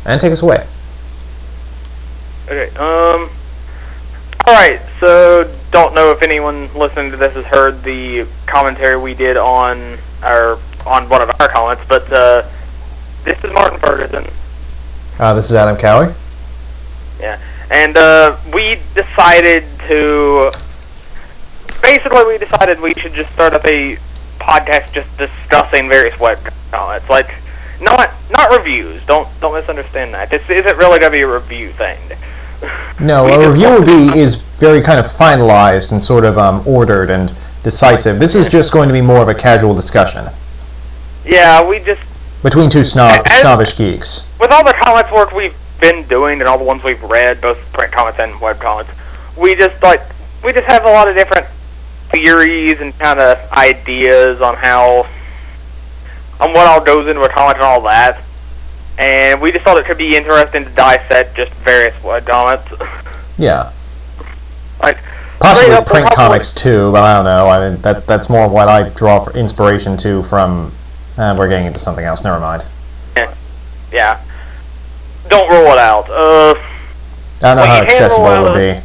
and take us away. Okay, alright, so don't know if anyone listening to this has heard the commentary we did on one of our comments, but this is Martin Ferguson. This is Adam Cowie. Yeah, and we decided we should just start up a podcast just discussing various web comments, like not reviews. Don't misunderstand that. This isn't really going to be a review thing. No, a review is very kind of finalized and sort of ordered and decisive. This is just going to be more of a casual discussion. Yeah, we just... Between two snobbish geeks. With all the comments work we've been doing and all the ones we've read, both print comments and web comments, we just have a lot of different theories and kind of ideas on what all goes into a comment and all that. And we just thought it could be interesting to dissect just various web comments. Yeah. Like possibly print comics too, but I don't know. I mean, that's more what I draw for inspiration to from. We're getting into something else. Never mind. Yeah. Don't rule it out. I don't know how accessible it would be.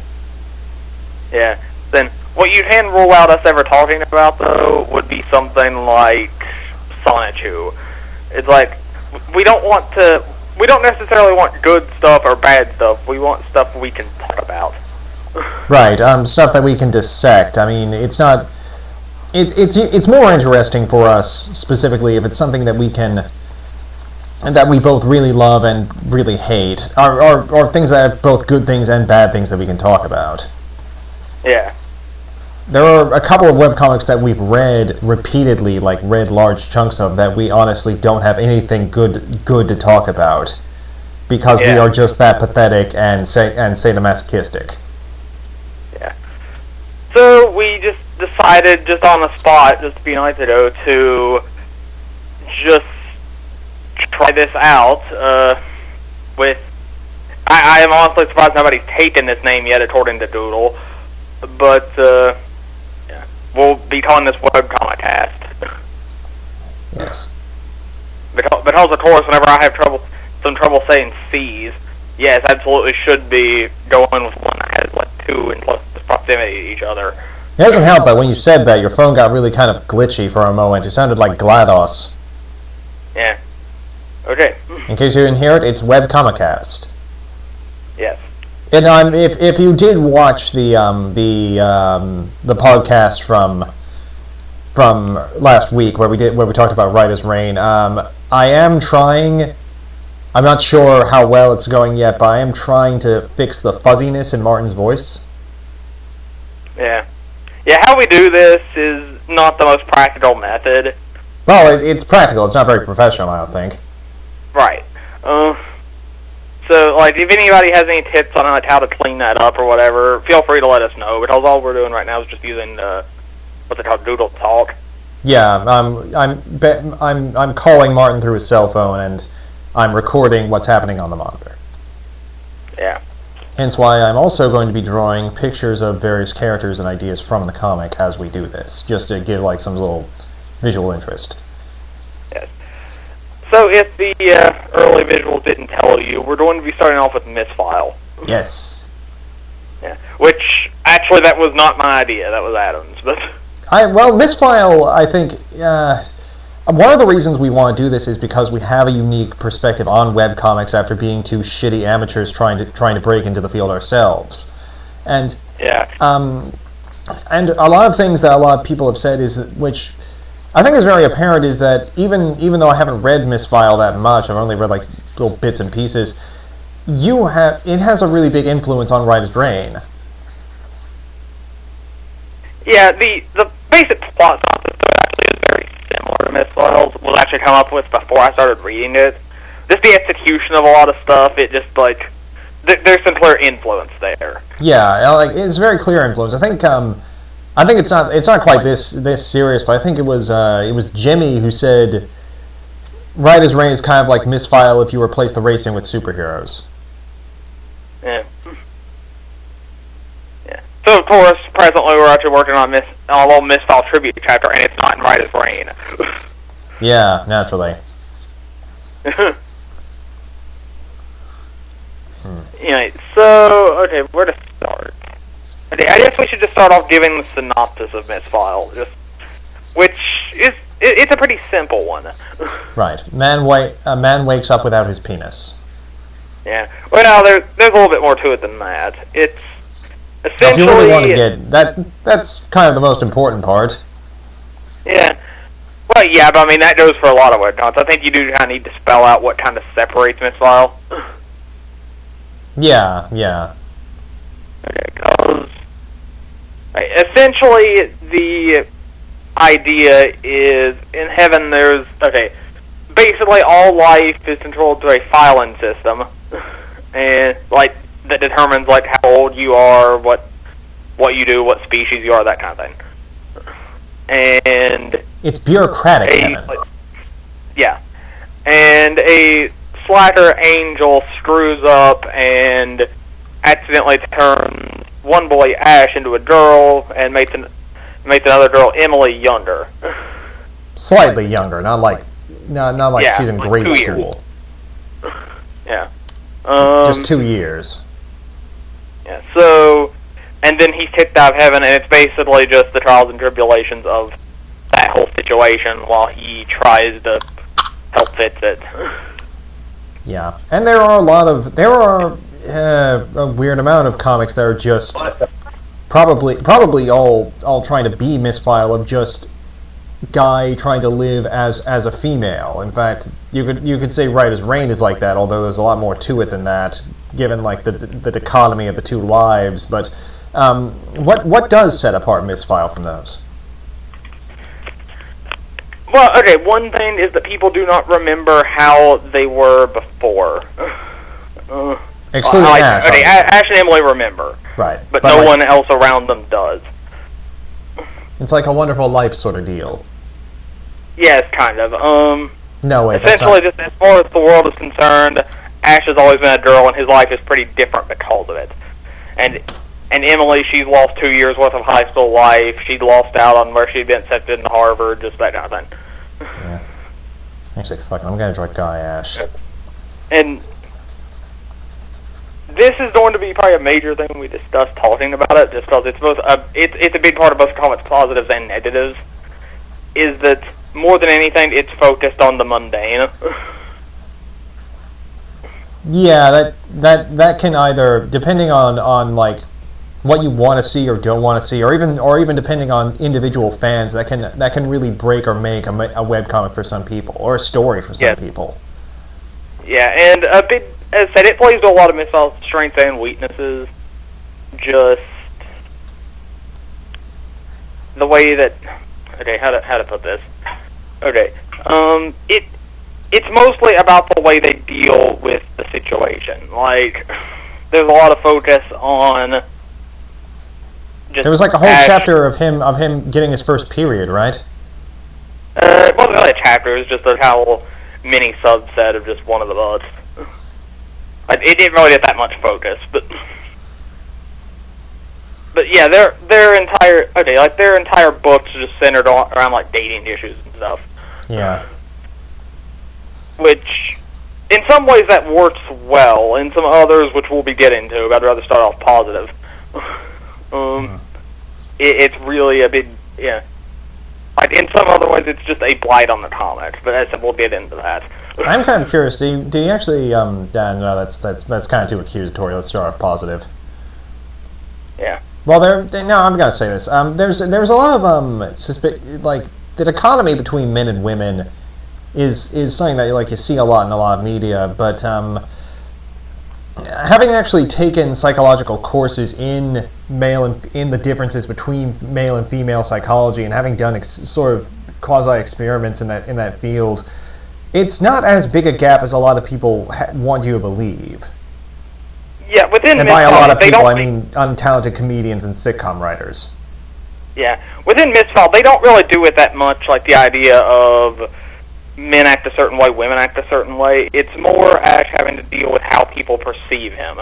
Yeah. Then what you can rule out us ever talking about though would be something like Sonichu. It's like we don't necessarily want good stuff or bad stuff. We want stuff we can talk about. Right. Stuff that we can dissect. I mean, it's not. It's more interesting for us specifically if it's something that we can, and that we both really love and really hate, or things that have both good things and bad things that we can talk about. Yeah. There are a couple of webcomics that we've read repeatedly, like read large chunks of, that we honestly don't have anything good to talk about, because we are just that pathetic and sadomasochistic. Yeah. So we just decided, just on the spot, just a few nights ago, to just try this out. I am honestly surprised nobody's taken this name yet, according to Doodle. But we'll be calling this Webcomicast. Yes. Because of course, whenever I have some trouble saying C's, yes, absolutely should be going with one that has like 2 in close proximity to each other. It doesn't help that when you said that, your phone got really kind of glitchy for a moment. It sounded like GLaDOS. Yeah. Okay. In case you didn't hear it, it's Webcomicast. Yes. And if you did watch the podcast from last week where we talked about Right as Rain, I am trying. I'm not sure how well it's going yet, but I am trying to fix the fuzziness in Martin's voice. Yeah. Yeah, how we do this is not the most practical method. Well, it's practical. It's not very professional, I don't think. Right. So, like, if anybody has any tips on like how to clean that up or whatever, feel free to let us know. Because all we're doing right now is just using what's it called, Doodle Talk. Yeah, I'm calling Martin through his cell phone, and I'm recording what's happening on the monitor. Yeah. Hence why I'm also going to be drawing pictures of various characters and ideas from the comic as we do this, just to give like some little visual interest. Yes. So if the early visuals didn't tell you, we're going to be starting off with Misfile. Yes. Yeah. Which, actually, that was not my idea. That was Adam's. But Misfile, I think, one of the reasons we want to do this is because we have a unique perspective on webcomics after being two shitty amateurs trying to break into the field ourselves. And and a lot of things that a lot of people have said which I think is very apparent, is that even though I haven't read Misfile that much, I've only read like little bits and pieces, it has a really big influence on Right as Rain. Yeah, the basic plot synopsis actually is very similar to Misfile's. Was actually come up with before I started reading it. Just the execution of a lot of stuff, it just like there's some clear influence there. Yeah, like it's very clear influence. I think it's not quite this serious, but I think it was Jimmy who said Right as Rain is kind of like Misfile if you replace the racing with superheroes. Yeah. Yeah. So of course, presently we're actually working on a little Misfile tribute chapter, and it's not in Right as Rain. Yeah, naturally. Okay, where to start? Okay, I guess we should just start off giving the synopsis of Misfile, it's a pretty simple one. Right. A man wakes up without his penis. Yeah. Well, there's a little bit more to it than that. It's essentially... Now, if you really want to get... That's kind of the most important part. Yeah. Well, yeah, but I mean, that goes for a lot of webcomics. I think you do kind of need to spell out what kind of separates Misfile. Yeah. Okay, because... Essentially, the idea is, in heaven there's... Okay, basically all life is controlled through a filing system. And, like, that determines, like, how old you are, what you do, what species you are, that kind of thing. And... It's bureaucratic, Kevin. Yeah. And a slacker angel screws up and accidentally turns one boy, Ash, into a girl, and makes another girl, Emily, younger. Slightly younger, not like she's in grade 2 school. Years. Yeah. Just 2 years. Yeah, so... And then he's kicked out of heaven, and it's basically just the trials and tribulations of that whole situation while he tries to help fix it. Yeah, and there are a weird amount of comics that are just probably all trying to be Misfile, of just guy trying to live as a female. In fact, you could say Right as Rain is like that, although there's a lot more to it than that, given like the dichotomy of the two lives. But what does set apart Misfile from those? Well, okay, one thing is that people do not remember how they were before. Excluding Ash. Okay, Ash and Emily remember. Right. But no one else around them does. It's like a Wonderful Life sort of deal. Yes, kind of. No, wait, essentially, just as far as the world is concerned, Ash has always been a girl, and his life is pretty different because of it. And Emily, she's lost 2 years worth of high school life. She lost out on where she'd been accepted into Harvard, just that kind of thing. Yeah. Actually, fuck it, I'm gonna try Guy Ash. And this is going to be probably a major thing we discuss talking about it, just because it's both it's a big part of both comics' positives and negatives. Is that more than anything, it's focused on the mundane. Yeah, that can either, depending on like what you want to see or don't want to see, or even depending on individual fans, that can really break or make a webcomic for some people, or a story for some people. Yeah, and a bit, as I said, it plays to a lot of Misfile's strengths and weaknesses. Just the way that, okay, how to put this? Okay, it's mostly about the way they deal with the situation. Like, there's a lot of focus on. There was like a whole chapter of him getting his first period, right? It wasn't really a chapter. It was just a whole mini subset of just one of the books. It didn't really get that much focus, but yeah, their entire books are just centered around like dating issues and stuff. Yeah. Which, in some ways, that works well. In some others, which we'll be getting to, I'd rather start off positive. It's really a big, yeah. Like, in some other ways, it's just a blight on the comics, but we'll get into that. I'm kind of curious. Do you actually? No, that's kind of too accusatory. Let's start off positive. Yeah. Well, I'm gonna say this. There's a lot of like the dichotomy between men and women is something that you see a lot in a lot of media, but having actually taken psychological courses in the differences between male and female psychology, and having done sort of quasi experiments in that field, it's not as big a gap as a lot of people want you to believe. Yeah, within and by a lot of people, I mean untalented comedians and sitcom writers. Yeah, within Misfile, they don't really do it that much, like the idea of men act a certain way, women act a certain way. It's more Ash having to deal with how people perceive him.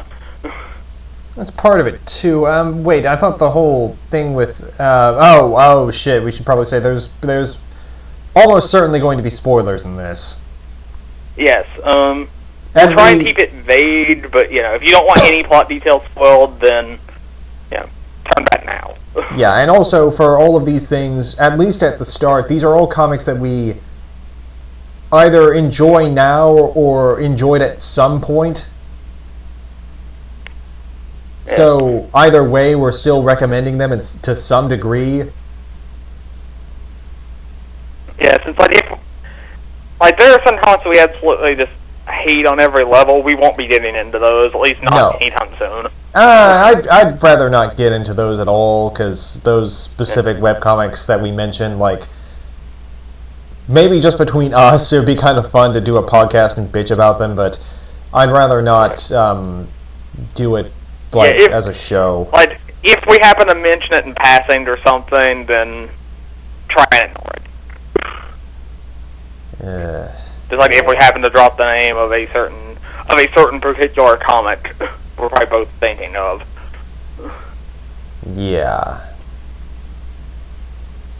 That's part of it too. Wait, I thought the whole thing with oh shit, we should probably say there's almost certainly going to be spoilers in this. Yes. we'll try and keep it vague, but, if you don't want any plot details spoiled, then, turn back now. Yeah, and also for all of these things, at least at the start, these are all comics that we either enjoy now or enjoyed at some point. Yeah. So either way, we're still recommending them to some degree. Yeah, since there are some comics we absolutely just hate on every level, we won't be getting into those, at least not anytime soon. I'd rather not get into those at all, because those specific webcomics that we mentioned, maybe just between us, it would be kind of fun to do a podcast and bitch about them, but I'd rather not do it as a show. If we happen to mention it in passing or something, then try and ignore it. Just if we happen to drop the name of a certain particular comic we're probably both thinking of. Yeah.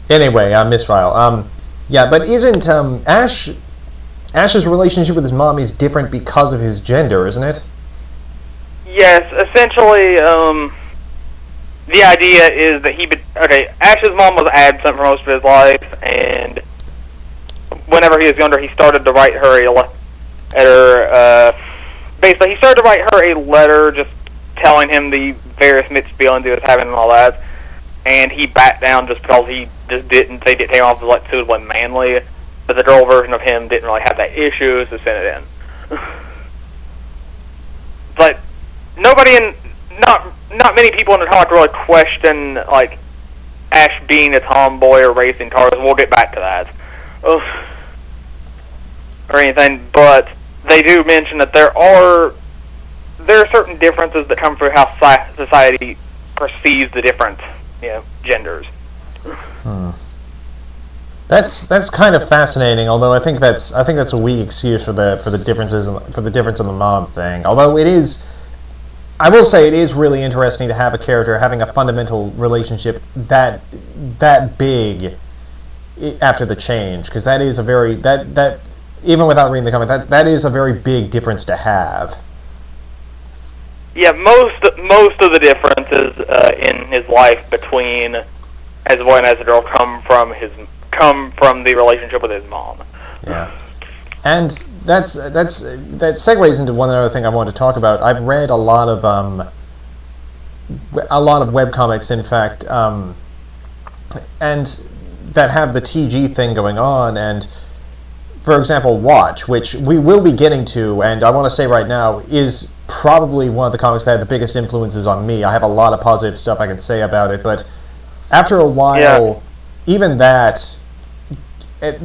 Anyway, Misfile. Yeah, but isn't Ash's relationship with his mom is different because of his gender, isn't it? Yes, essentially, the idea is that Ash's mom was absent for most of his life, and whenever he was younger, he started to write her basically, he started to write her a letter just telling him the various mixed feelings he was having and all that, and he backed down just because he just didn't think it came off as suitably manly, but the girl version of him didn't really have that issue, so sent it in. But not many people in the comic really question, Ash being a tomboy or racing cars, and we'll get back to that. Or anything, but they do mention that there are certain differences that come through how society perceives the different, genders. That's kind of fascinating. Although I think that's a weak excuse for the differences for the difference in the mom thing. Although I will say it is really interesting to have a character having a fundamental relationship that big after the change, because that is a very that even without reading the comic, that is a very big difference to have. Yeah, most of the differences in his life between as a boy and as a girl come from the relationship with his mom. Yeah, and that segues into one other thing I wanted to talk about. I've read a lot of webcomics, in fact, and that have the TG thing going on, and for example, Watch, which we will be getting to, and I want to say right now, is probably one of the comics that had the biggest influences on me. I have a lot of positive stuff I can say about it, but after a while, even that, a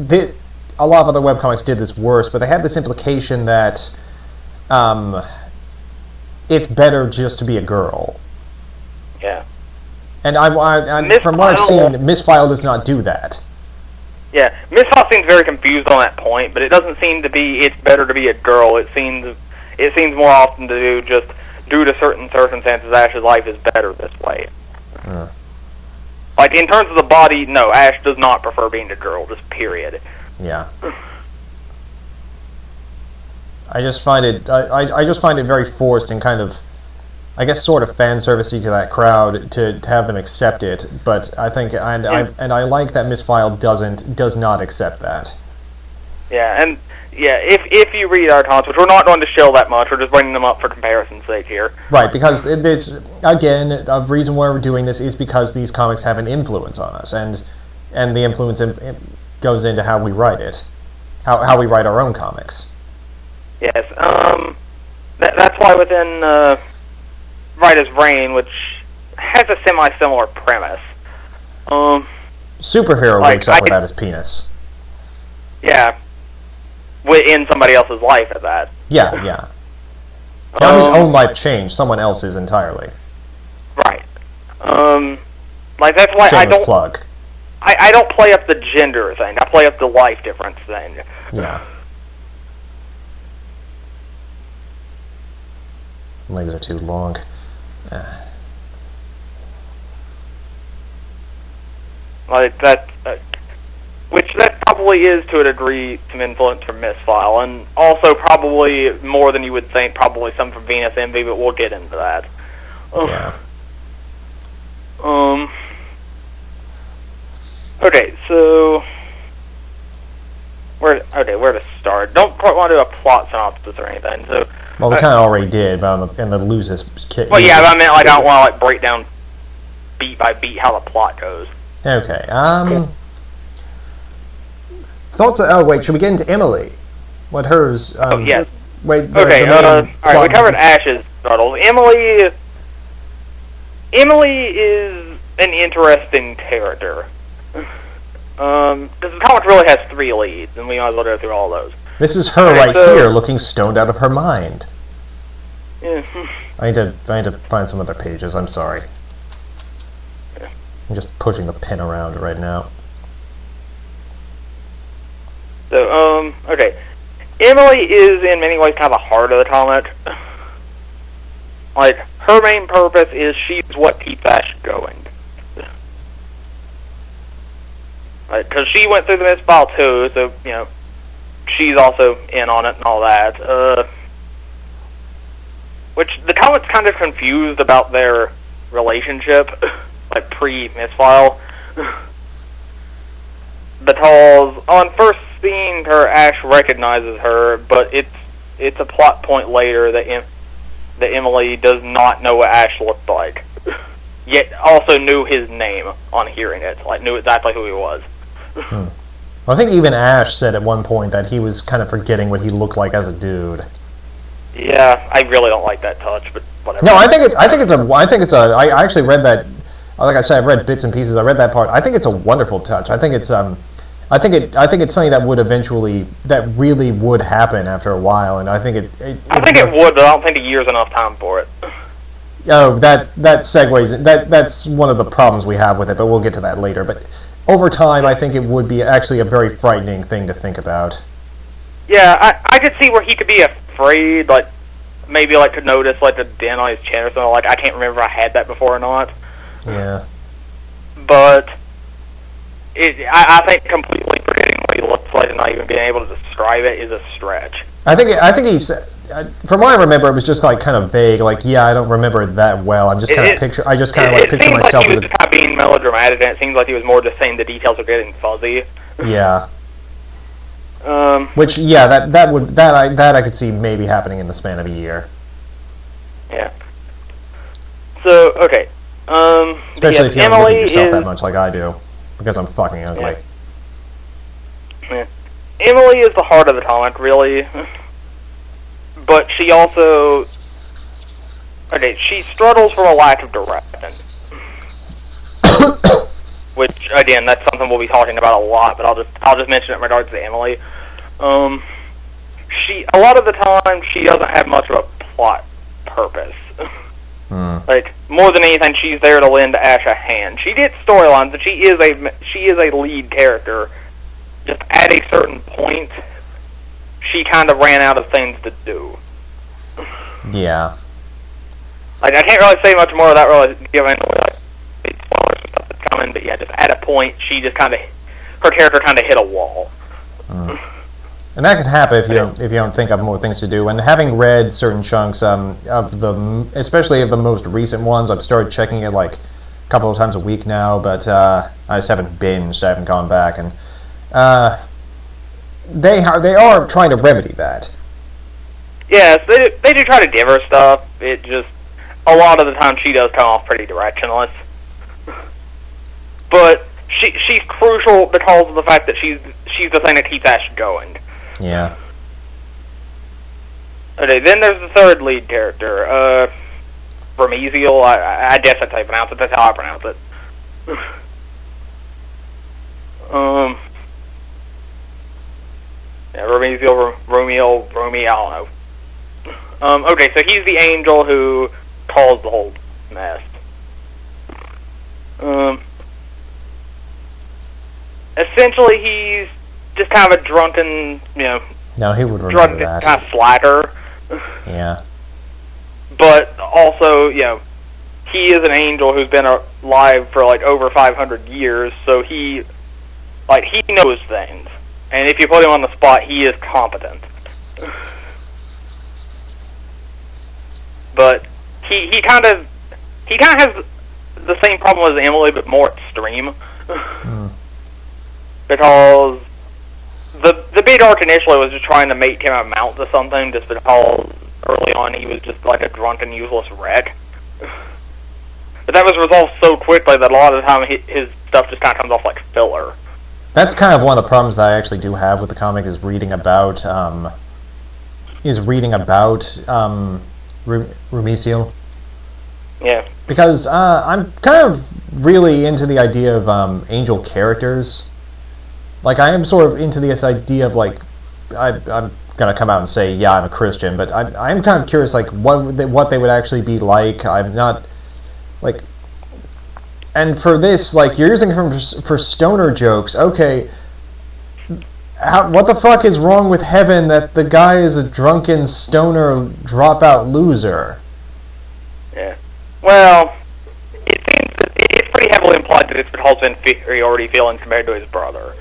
lot of other webcomics did this worse, but they had this implication that it's better just to be a girl. Yeah. And from what I've seen, Misfile does not do that. Yeah, Misfile seems very confused on that point, but it doesn't seem to be it's better to be a girl. It seems more often to do just due to certain circumstances, Ash's life is better this way. In terms of the body, no, Ash does not prefer being a girl, just period. Yeah. I just find it very forced and kind of, I guess, sort of fan servicey to that crowd to have them accept it. But I think, I like that Misfile does not accept that. Yeah, and if you read our comments, which we're not going to show that much, we're just bringing them up for comparison's sake here. Right, because this again, a reason why we're doing this is because these comics have an influence on us, and the influence goes into how we write it, how we write our own comics. Yes, that's why within Right as Rain, which has a semi-similar premise. Superhero wakes up without his penis. Yeah. In somebody else's life at that. Yeah. Not his own life changed, someone else's entirely. Right. That's why Shameless plug. I don't play up the gender thing. I play up the life difference thing. Yeah. Legs are too long. That's probably is, to a degree, some influence from Misfile, and also probably more than you would think, probably some from Venus Envy, but we'll get into that. Yeah. Okay, so where to start? Don't quite want to do a plot synopsis or anything. So, well, we kind of already did, but in the losest kit. Well, yeah, I meant I don't want to break down beat by beat how the plot goes. Okay. Thoughts? Oh, wait. Should we get into Emily? What hers? Yes. Wait. Okay. All right. We covered Ash's struggles. Emily is an interesting character. The comic really has 3 leads, and we might as well go through all those. This is her here, looking stoned out of her mind. Yeah. I need to find some other pages. I'm sorry. Yeah. I'm just pushing the pen around right now. So, okay. Emily is in many ways kind of the heart of the comic. Like, her main purpose is she's what keeps Ash going. Because she went through the Misfile too, so, you know, she's also in on it and all that. Which, the comic's kind of confused about their relationship, like, pre-Misfile. Because, on first seeing her, Ash recognizes her, but it's a plot point later that Emily does not know what Ash looked like. Yet, also knew his name on hearing it, like, knew exactly who he was. Well, I think even Ash said at one point that he was kind of forgetting what he looked like as a dude. Yeah, I really don't like that touch, but whatever. No, I think it's a. I actually read that. Like I said, I've read bits and pieces. I read that part. I think it's a wonderful touch. I think it's I think it's something that would really would happen after a while, and I think it would, but I don't think a year's enough time for it. Oh, that segues. That's one of the problems we have with it, but we'll get to that later. But over time, I think it would be actually a very frightening thing to think about. Yeah, I could see where he could be afraid, like, maybe, like, could notice, like, the dent on his chin or something. Like, I can't remember if I had that before or not. Yeah. But I think completely forgetting what he looks like and not even being able to describe it is a stretch. I think he's... From what I remember, it was just like kind of vague. Like, yeah, I don't remember it that well. I'm just kind of picture. I just kind of like picture myself. It seems like he was just kind of being melodramatic, and it seems like he was more just saying the details are getting fuzzy. Yeah. Which, yeah, that I could see maybe happening in the span of a year. Yeah. So okay. Especially if you don't look at yourself that much like I do, because I'm fucking ugly. Yeah. Emily is the heart of the comic, really. But she also... Okay, she struggles from a lack of direction. Which, again, that's something we'll be talking about a lot, but I'll just mention it in regards to Emily. A lot of the time, she doesn't have much of a plot purpose. Like, more than anything, she's there to lend Ash a hand. She gets storylines, and she is a lead character. Just at a certain point, she kind of ran out of things to do. Yeah. Like, I can't really say much more without really giving away, like, spoilers and stuff that's coming, but yeah, just at a point, she just kind of, her character kind of hit a wall. And that can happen if you don't think of more things to do. And having read certain chunks especially of the most recent ones, I've started checking it like a couple of times a week now, but I just haven't binged. I haven't gone back, and they are trying to remedy that. Yes, they do try to give her stuff. It just, a lot of the time she does come off pretty directionless. But she's crucial because of the fact that she's the thing that keeps Ash going. Yeah. Okay, then there's the third lead character, Remesial. I guess that's how you pronounce it. That's how I pronounce it. Yeah, Remesial, Romeo, I don't know. Okay, so he's the angel who caused the whole mess. Essentially, he's just kind of a drunken, No, he would remember that. Kind of slacker. Yeah. But also, he is an angel who's been alive for like over 500 years, so he knows things. and if you put him on the spot, he is competent. But he kind of has the same problem as Emily, but more extreme. Because the big arc initially was just trying to make him amount to something, just because early on he was just like a drunken, useless wreck. But that was resolved so quickly that a lot of the time his stuff just kind of comes off like filler. That's kind of one of the problems that I actually do have with the comic, is reading about Rumicil. Yeah. Because I'm kind of really into the idea of angel characters. Like, I am sort of into this idea of, like, I'm going to come out and say, yeah, I'm a Christian, but I'm kind of curious, like, what they would actually be like. I'm not, like... And for this, like, you're using it for stoner jokes. Okay, what the fuck is wrong with heaven that the guy is a drunken stoner dropout loser? Yeah. Well, it's pretty heavily implied that it's because of inferiority feelings compared to his brother.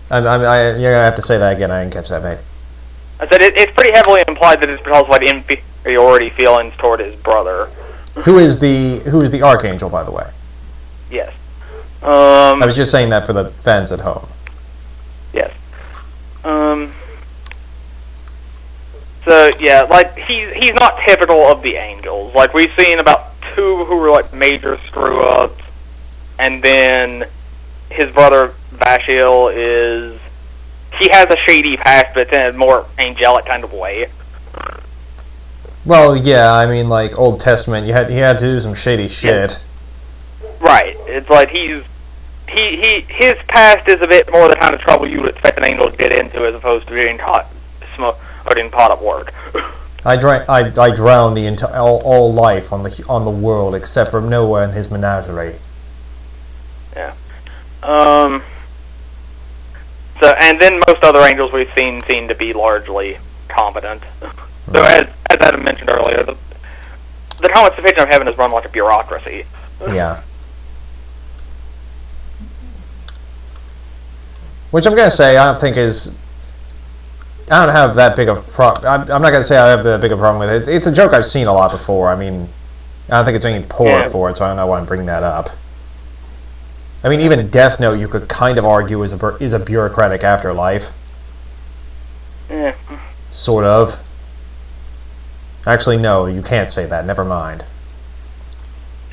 You're gonna have to say that again. I didn't catch that, mate. I said it's pretty heavily implied that it's because of like inferiority feelings toward his brother. Who is the Archangel, by the way? Yes. I was just saying that for the fans at home. Yes. So yeah, like he's not typical of the angels. Like we've seen about two who were like major screw ups, and then his brother Vashil he has a shady past, but it's in a more angelic kind of way. Well, yeah, I mean, like Old Testament, he had to do some shady shit. Yeah. Right. It's like his past is a bit more the kind of trouble you would expect an angel to get into, as opposed to being caught smoking pot at work. I drown all life on the world except for Noah and his menagerie. Yeah. So, and then most other angels we've seen seem to be largely competent. So, as Adam mentioned earlier, the comics depiction of heaven is run like a bureaucracy. Yeah. Which I'm going to say, I don't have that big of a problem. I'm not going to say I have that big of a problem with it. It's a joke I've seen a lot before. I mean, I don't think it's any poor for it, so I don't know why I'm bringing that up. I mean, even Death Note, you could kind of argue is a bureaucratic afterlife. Yeah. Sort of. Actually, no, you can't say that. Never mind.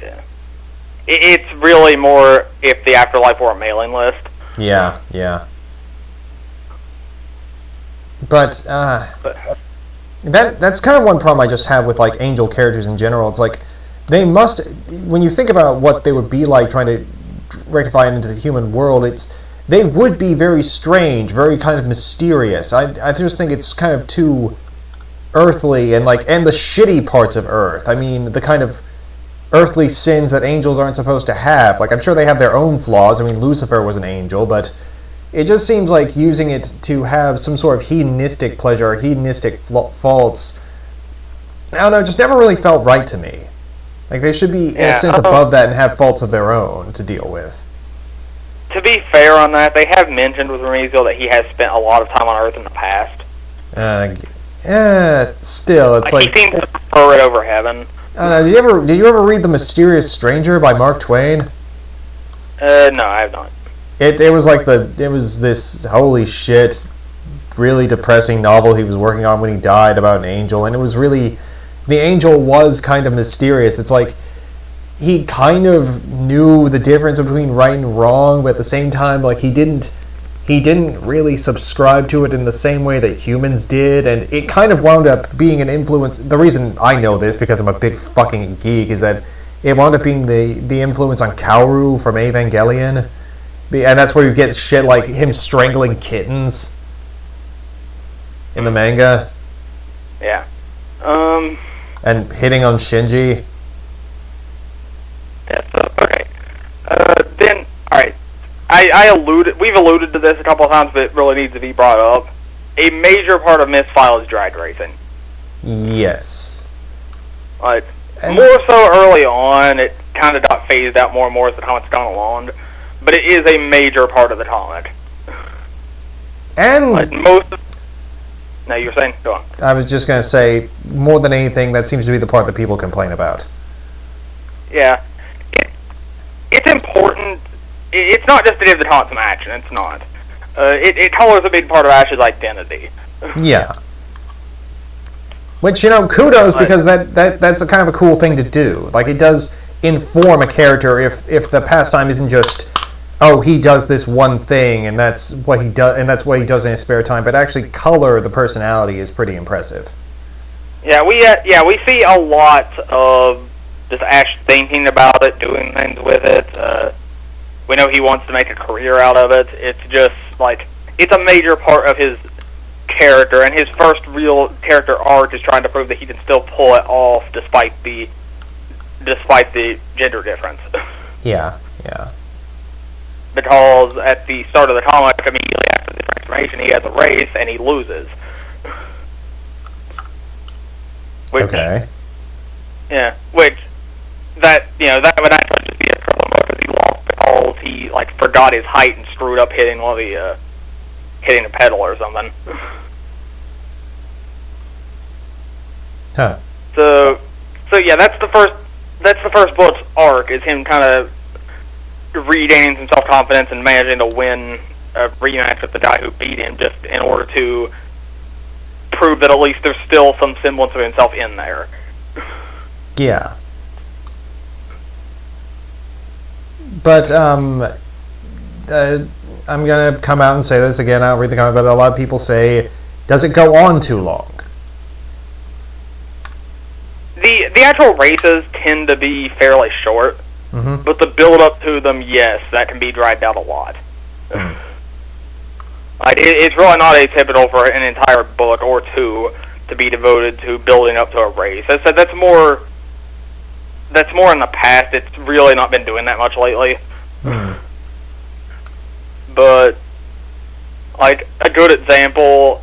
Yeah. It's really more if the afterlife were a mailing list. Yeah. But that's kind of one problem I just have with like angel characters in general. It's like they must, when you think about what they would be like trying to rectify it into the human world, they would be very strange, very kind of mysterious. I just think it's kind of too earthly and the shitty parts of Earth. I mean, the kind of earthly sins that angels aren't supposed to have. Like, I'm sure they have their own flaws. I mean, Lucifer was an angel, but it just seems like using it to have some sort of hedonistic pleasure or hedonistic faults, I don't know, just never really felt right to me. Like, they should be, in a sense, above that and have faults of their own to deal with. To be fair on that, they have mentioned with Remizio that he has spent a lot of time on Earth in the past. Still, it's like... He seems to prefer it over heaven. I don't know, did you ever read The Mysterious Stranger by Mark Twain? No, I have not. It was this holy shit, really depressing novel he was working on when he died about an angel, and it was really, the angel was kind of mysterious. It's like he kind of knew the difference between right and wrong, but at the same time, like he didn't really subscribe to it in the same way that humans did, and it kind of wound up being an influence. The reason I know this, because I'm a big fucking geek, is that it wound up being the influence on Kaoru from Evangelion. And that's where you get shit like him strangling kittens in the manga. Yeah. And hitting on Shinji. Yeah, so, okay. Then, alright. We've alluded to this a couple of times, but it really needs to be brought up. A major part of Misfile is drag racing. Yes. Like, more so early on, it kind of got phased out more and more as the comic's gone along. But it is a major part of the comic. And like most. No, you were saying? Go on. I was just going to say, more than anything, that seems to be the part that people complain about. Yeah, it's important. It's not just to give the taunt some action. It's not. It colors a big part of Ash's identity. Yeah. Which, kudos, because that's a kind of a cool thing to do. Like, it does inform a character if the pastime isn't just, oh, he does this one thing and that's what he does in his spare time, but actually color the personality is pretty impressive. Yeah, we see a lot of just Ash thinking about it, doing things with it. We know he wants to make a career out of it. It's just like it's a major part of his character, and his first real character arc is trying to prove that he can still pull it off despite the gender difference. Yeah. Because at the start of the comic, immediately after the transformation, he has a race and he loses. Okay. Yeah, which that would actually just be a problem because he lost because he forgot his height and screwed up hitting hitting a pedal or something. Huh. So yeah, that's the first book's arc, is him kind of regaining some self-confidence and managing to win a rematch with the guy who beat him, just in order to prove that at least there's still some semblance of himself in there. Yeah. But I'm gonna come out and say this again. I'll read the comment, but a lot of people say, does it go on too long? The actual races tend to be fairly short, but the build-up to them, yes, that can be dragged out a lot. It's really not atypical for an entire book or two to be devoted to building up to a race. As I said, that's more in the past. It's really not been doing that much lately. But a good example,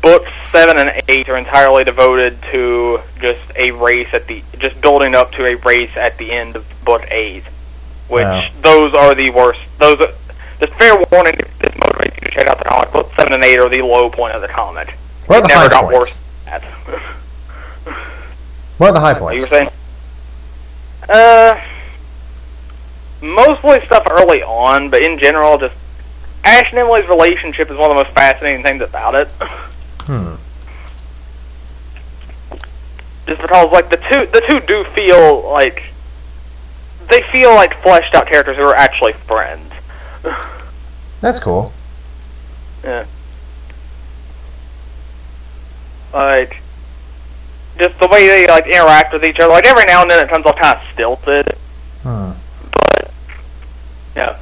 books 7 and 8 are entirely devoted to just building up to a race at the end of book 8, which those are the worst. Just fair warning, if this motivates you to check out the comic, books 7 and 8 are the low point of the comic. Where are the high got points? Worse than that. What are the high points? You were saying? Mostly stuff early on, but in general, just Ash and Emily's relationship is one of the most fascinating things about it. Just because, the two do feel like fleshed out characters who are actually friends. That's cool. Yeah. Just the way they interact with each other. Every now and then it comes off kind of stilted. But yeah,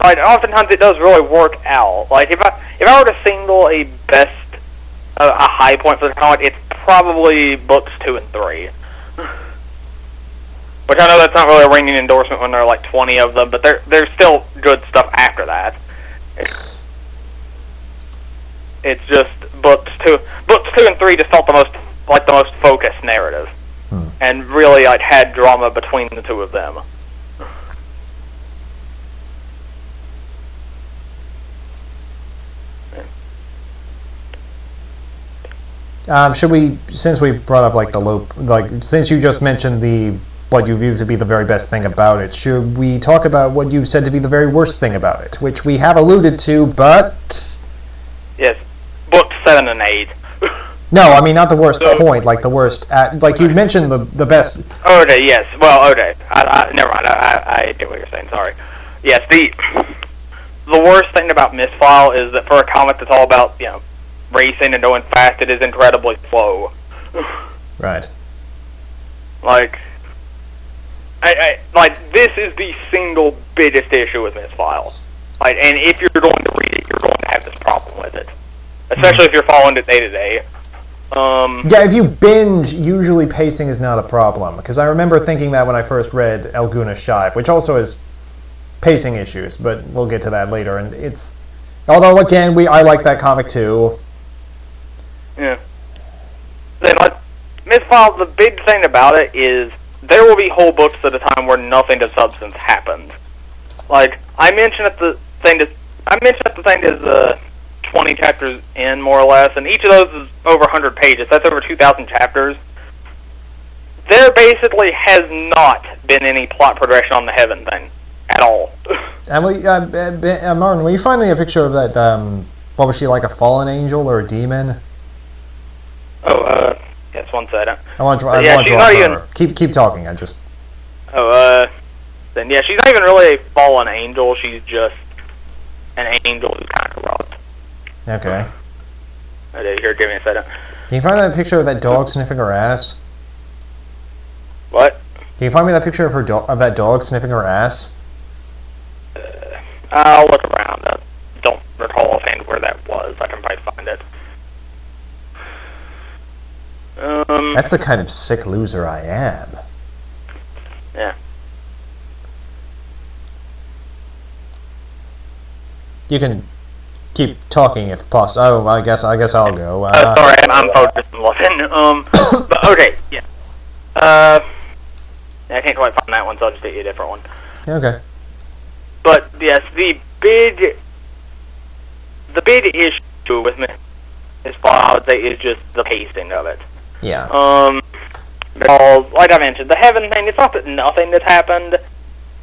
oftentimes it does really work out. If I were to single a high point for the comic, it's probably books 2 and 3. Which I know that's not really a ringing endorsement when there are 20 of them, but there's still good stuff after that. It's just books 2 and 3 just felt the most focused narrative, and really had drama between the two of them. Should we, since we brought up since you just mentioned what you view to be the very best thing about it, should we talk about what you've said to be the very worst thing about it, which we have alluded to, but... Yes, books 7 and 8. No, I mean not the worst point, the worst... you mentioned the best... Okay, yes. Well, okay. Never mind. I get what you're saying. Sorry. Yes, the worst thing about Misfile is that for a comic that's all about, racing and going fast, it is incredibly slow. Right. This is the single biggest issue with Misfile. And if you're going to read it, you're going to have this problem with it. Especially if you're following it day to day. Yeah, if you binge, usually pacing is not a problem. Because I remember thinking that when I first read El Guna Shive, which also has pacing issues, but we'll get to that later. And it's... Although, again, I like that comic too. Yeah. Then, Misfile, the big thing about it is there will be whole books at a time where nothing of substance happens. I mentioned at the thing is 20 chapters in, more or less, and each of those is over 100 pages. That's over 2,000 chapters. There basically has not been any plot progression on the heaven thing at all. And Martin, will you find me a picture of that? What was she, like a fallen angel or a demon? Oh, yes, one second. I want to yeah, she's not even. Keep talking. I just. Then yeah, she's not even really a fallen angel. She's just an angel who's kind of corrupt. Okay. Here, give me a second. Can you find me that picture of that dog sniffing her ass? What? Can you find me that picture of of that dog sniffing her ass? I'll look around. I don't recall offhand where that was. I can probably find it. That's the kind of sick loser I am. Yeah. You can keep talking if possible. Oh, I guess I'll go. Sorry, I'm focused and looking. But okay, yeah. I can't quite find that one, so I'll just get you a different one. Okay. But yes, the big issue with Misfile, I would say, is just the pacing of it. Yeah. Because, like I mentioned, the heaven thing, it's not that nothing has happened,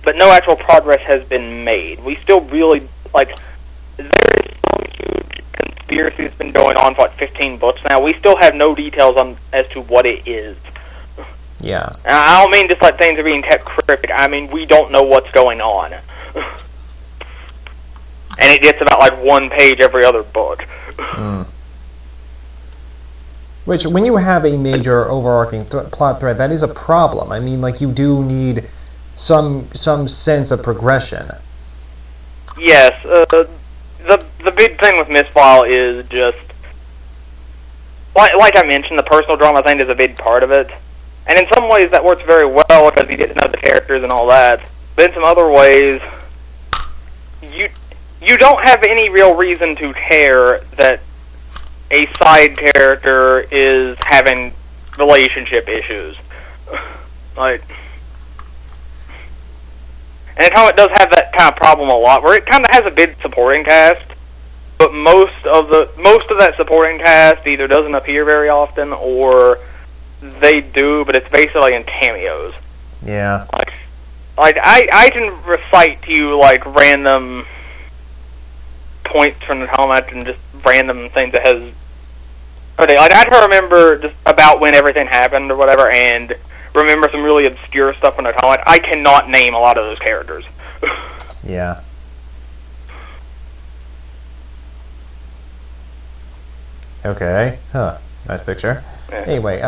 but no actual progress has been made. We still really, like, there is some huge conspiracy that's been going on for like 15 books now. We still have no details on as to what it is. Yeah. And I don't mean just like things are being kept cryptic. I mean, we don't know what's going on. And it gets about like one page every other book. Which, when you have a major overarching plot thread, that is a problem. I mean, like, you do need some sense of progression. Yes, the big thing with Misfile is just, like I mentioned, the personal drama thing is a big part of it. And in some ways that works very well because you get to know the characters and all that. But in some other ways, you don't have any real reason to care that a side character is having relationship issues. Like, and Atomic does have that kind of problem a lot, where it kind of has a big supporting cast, but most of that supporting cast either doesn't appear very often, or they do, but it's basically in cameos. Yeah. Like I can recite to you like random points from the Atomic and just random things that has. Okay, like I can remember just about when everything happened or whatever, and remember some really obscure stuff from the Atomic. I cannot name a lot of those characters. Yeah. Okay. Huh. Nice picture. Yeah. Anyway,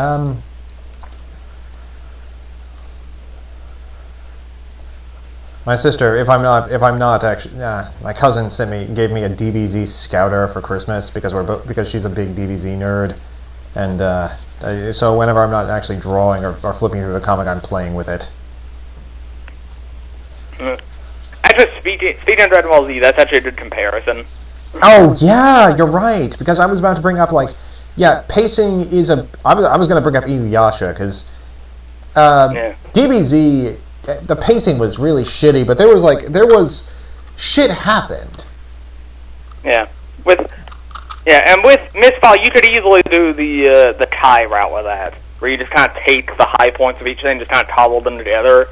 my sister, if I'm not actually, my cousin gave me a DBZ Scouter for Christmas because she's a big DBZ nerd, and so whenever I'm not actually drawing or flipping through the comic, I'm playing with it. Actually, speaking of Dragon Ball Z, that's actually a good comparison. Oh yeah, you're right. Because I was about to bring up pacing is a. I was going to bring up Inuyasha because DBZ. The pacing was really shitty, but there was shit happened. Yeah, and with Misfile, you could easily do the Kai route with that, where you just kind of take the high points of each thing, just kind of cobble them together.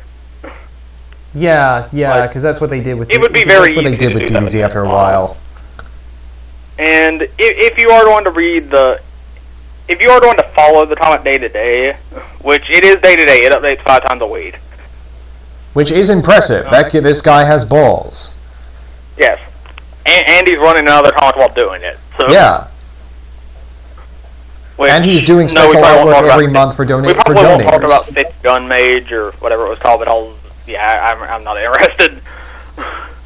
Yeah, because that's what they did with. It would be very easy that's what they did with DBZ after a while. And if you are going to follow the comic day to day, which it is day to day, it updates 5 times a week. Which is impressive. This guy has balls. Yes. And he's running another comic while doing it. So, yeah. And he's doing special artwork every month for donators. We probably won't talk about Sixth Gun Mage or whatever it was called, but I'm not interested.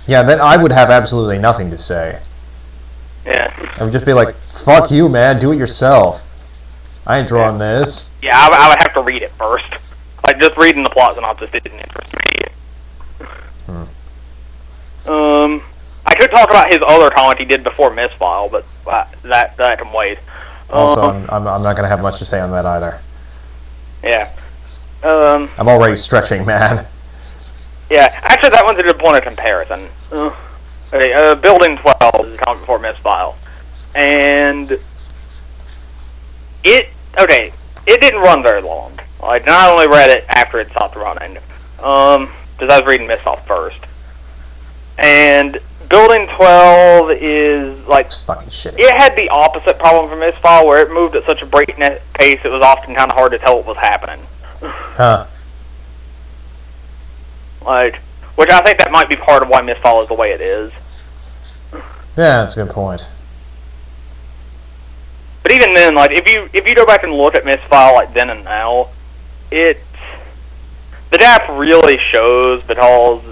Yeah, then I would have absolutely nothing to say. Yeah. I would just be like, fuck you, man, do it yourself. I ain't drawing this. Yeah, I would have to read it first. Like, just reading the plot synopsis didn't interest me. I could talk about his other comic he did before Misfile, but that can wait. Also, I'm not going to have much to say on that either. Yeah. I'm already stretching, man. Yeah, actually that one's a good point of comparison. Okay, Building 12 is a comic before Misfile. and it didn't run very long. Like, I only read it after it stopped running, because I was reading Misfile first. And Building 12 is, like, It's fucking shitty. it had the opposite problem from Misfile, where it moved at such a breakneck pace it was often kind of hard to tell what was happening. Huh. Like, which I think that might be part of why Misfile is the way it is. Yeah, that's a good point. But even then, like, if you go back and look at Misfile, like, then and now, the gap really shows because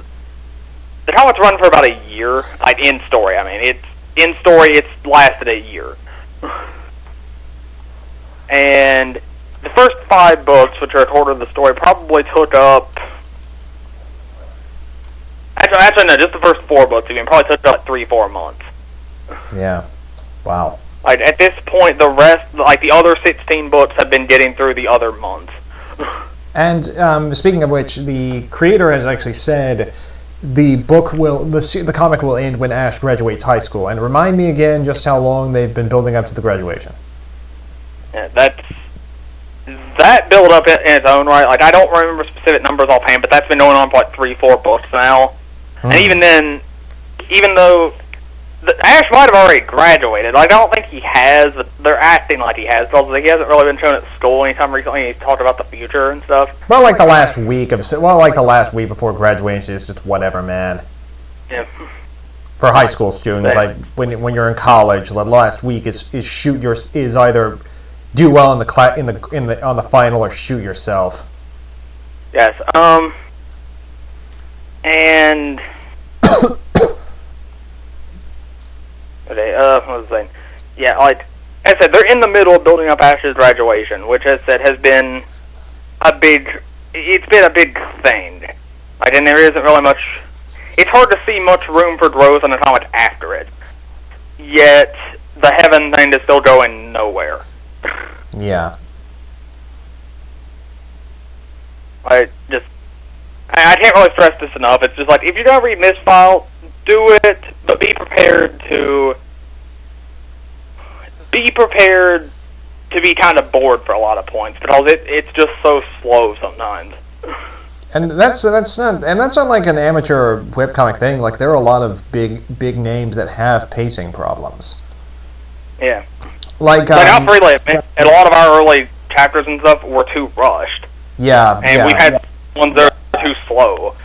the comic's run for about a year, like, in story. I mean, it's lasted a year. And the first 5 books, which are a quarter of the story, probably took up... Actually, no, just the first 4 books, even, probably took up like 3-4 months. Yeah. Wow. Like, at this point, the rest, like, the other 16 books have been getting through the other months. And speaking of which, the creator has actually said the comic will end when Ash graduates high school. And remind me again just how long they've been building up to the graduation. Yeah, that build up in its own right. Like, I don't remember specific numbers offhand, but that's been going on for like 3-4 books now. And even then, even though Ash might have already graduated, like, I don't think he has, but they're acting like he has, because he hasn't really been shown at school anytime recently. He's talked about the future and stuff. Well, like the last week before graduation is just whatever, man. Yeah. For high school students, like when you're in college, the last week is either do well in the on the final or shoot yourself. Yes. And okay, what was I saying? Yeah, like I said, they're in the middle of building up Ash's graduation, which, as I said, has been it's been a big thing. Like, and there isn't really much. It's hard to see much room for growth in a comic after it. Yet the Heaven thing is still going nowhere. Yeah. I can't really stress this enough. It's just like, if you're gonna read Misfile, do it, but be prepared to be kind of bored for a lot of points, because it's just so slow sometimes. And that's not like an amateur webcomic thing. Like, there are a lot of big names that have pacing problems. Yeah. Like I'll freely admit, a lot of our early chapters and stuff were too rushed. Yeah. And we've had ones that are too slow.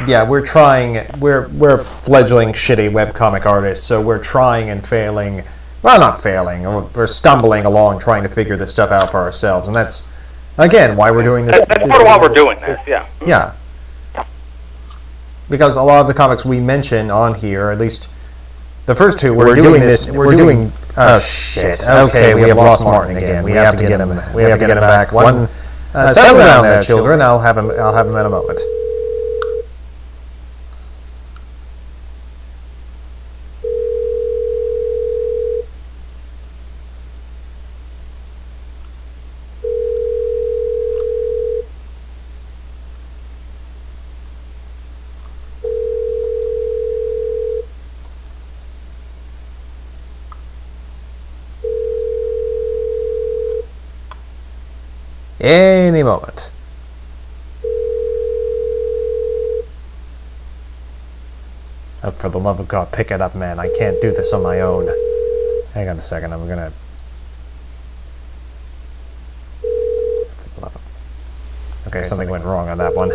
Yeah, we're fledgling shitty webcomic artists, so we're trying and failing. Well, not failing. We're stumbling along trying to figure this stuff out for ourselves, and that's, again, why we're doing this. That's part of why we're doing this, yeah. Yeah. Because a lot of the comics we mention on here, at least the first 2, we're doing. Oh shit! Okay, we have lost Martin again. We have to get him. We have to get him back. Settle down there, children. I'll have him in a moment. Any moment. Oh, for the love of God, pick it up, man. I can't do this on my own. Hang on a second, I'm gonna... For the love of... Okay, something went wrong on that one.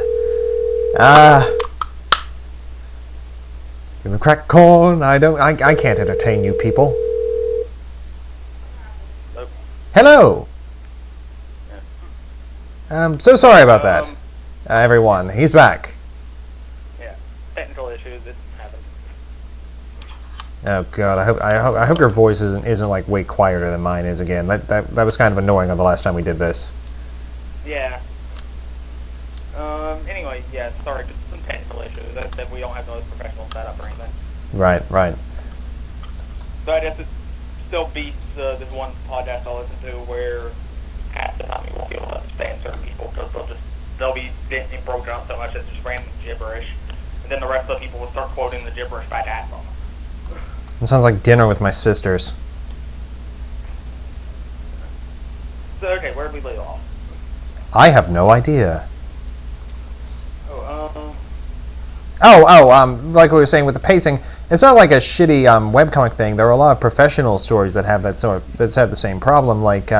Give me crack corn. I can't entertain you people. Hello! So sorry about that, everyone. He's back. Yeah, technical issues. It happened. Oh God, I hope your voice isn't like way quieter than mine is again. That was kind of annoying on the last time we did this. Yeah. Anyway, yeah. Sorry, just some technical issues. As I said, we don't have no professional setup or anything. Right. So I guess it still beats this one podcast I listen to where half the time you won't be able to understand certain people, because they'll be being broken up so much that it's just random gibberish, and then the rest of the people will start quoting the gibberish back at them. It sounds like dinner with my sisters. where did we leave off? I have no idea. Like we were saying with the pacing, it's not like a shitty webcomic thing. There are a lot of professional stories that have that's had the same problem. Like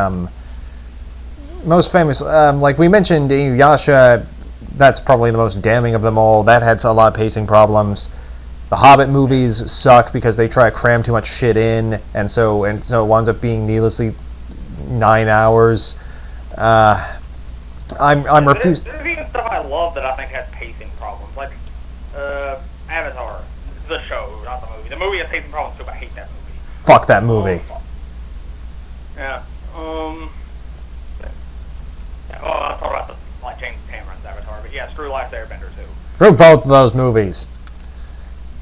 most famous, like we mentioned, Inuyasha. That's probably the most damning of them all. That had a lot of pacing problems. The Hobbit movies suck because they try to cram too much shit in, and so it winds up being needlessly 9 hours. I'm refused. There's even stuff I love that I think has pacing problems, like Avatar, the show, not the movie. The movie has pacing problems too, but I hate that movie. Fuck that movie. Yeah. I'll talk about James Cameron's Avatar, but yeah, screw Last Airbender too. Screw both of those movies.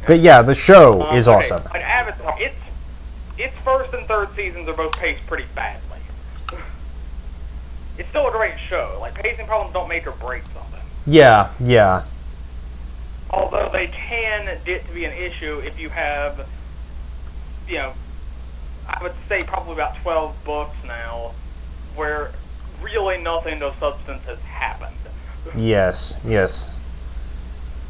But yeah, the show is awesome. Like Avatar, its first and third seasons are both paced pretty badly. It's still a great show. Like, pacing problems don't make or break something. Yeah, yeah. Although they can get to be an issue if you have, I would say probably about 12 books now where really nothing of substance has happened. Yes, yes.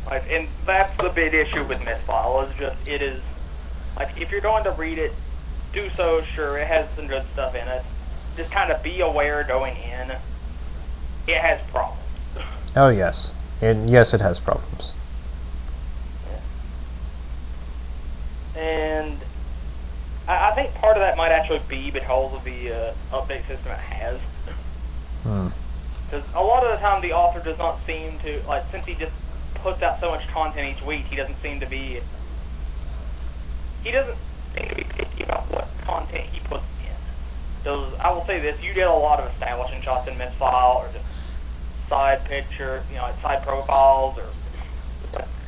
Like, and that's the big issue with Misfile, it is, like, if you're going to read it, do so, sure, it has some good stuff in it. Just kind of be aware going in, it has problems. Oh, yes. Yes, it has problems. Yeah. And I think part of that might actually be because of the update system it has. Because a lot of the time the author does not seem to, like, since he just puts out so much content each week, he doesn't seem to be picky about what content he puts in. Because I will say this, you get a lot of establishing shots in Misfile, or just side picture, like side profiles, or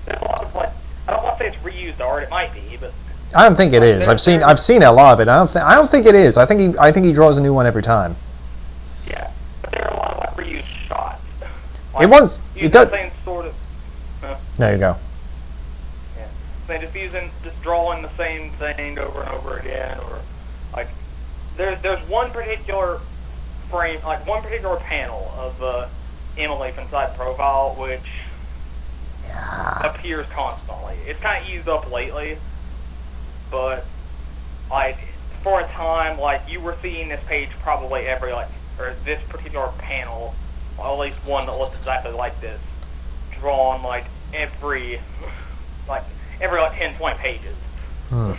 there's a lot of, like, I don't want to say it's reused art, it might be, but I don't think it is. I've seen a lot of it. I don't think it is. I think he draws a new one every time. Yeah, but there are a lot of like reused shots. Like, it does. Same sort of. There you go. Yeah, they just drawing the same thing over and over again, or like there's one particular frame, like one particular panel of Emily from side profile, which appears constantly. It's kind of eased up lately, but like for a time, like you were seeing this page probably every or this particular panel, or at least one that looks exactly like this, drawn like every 10-20 pages. I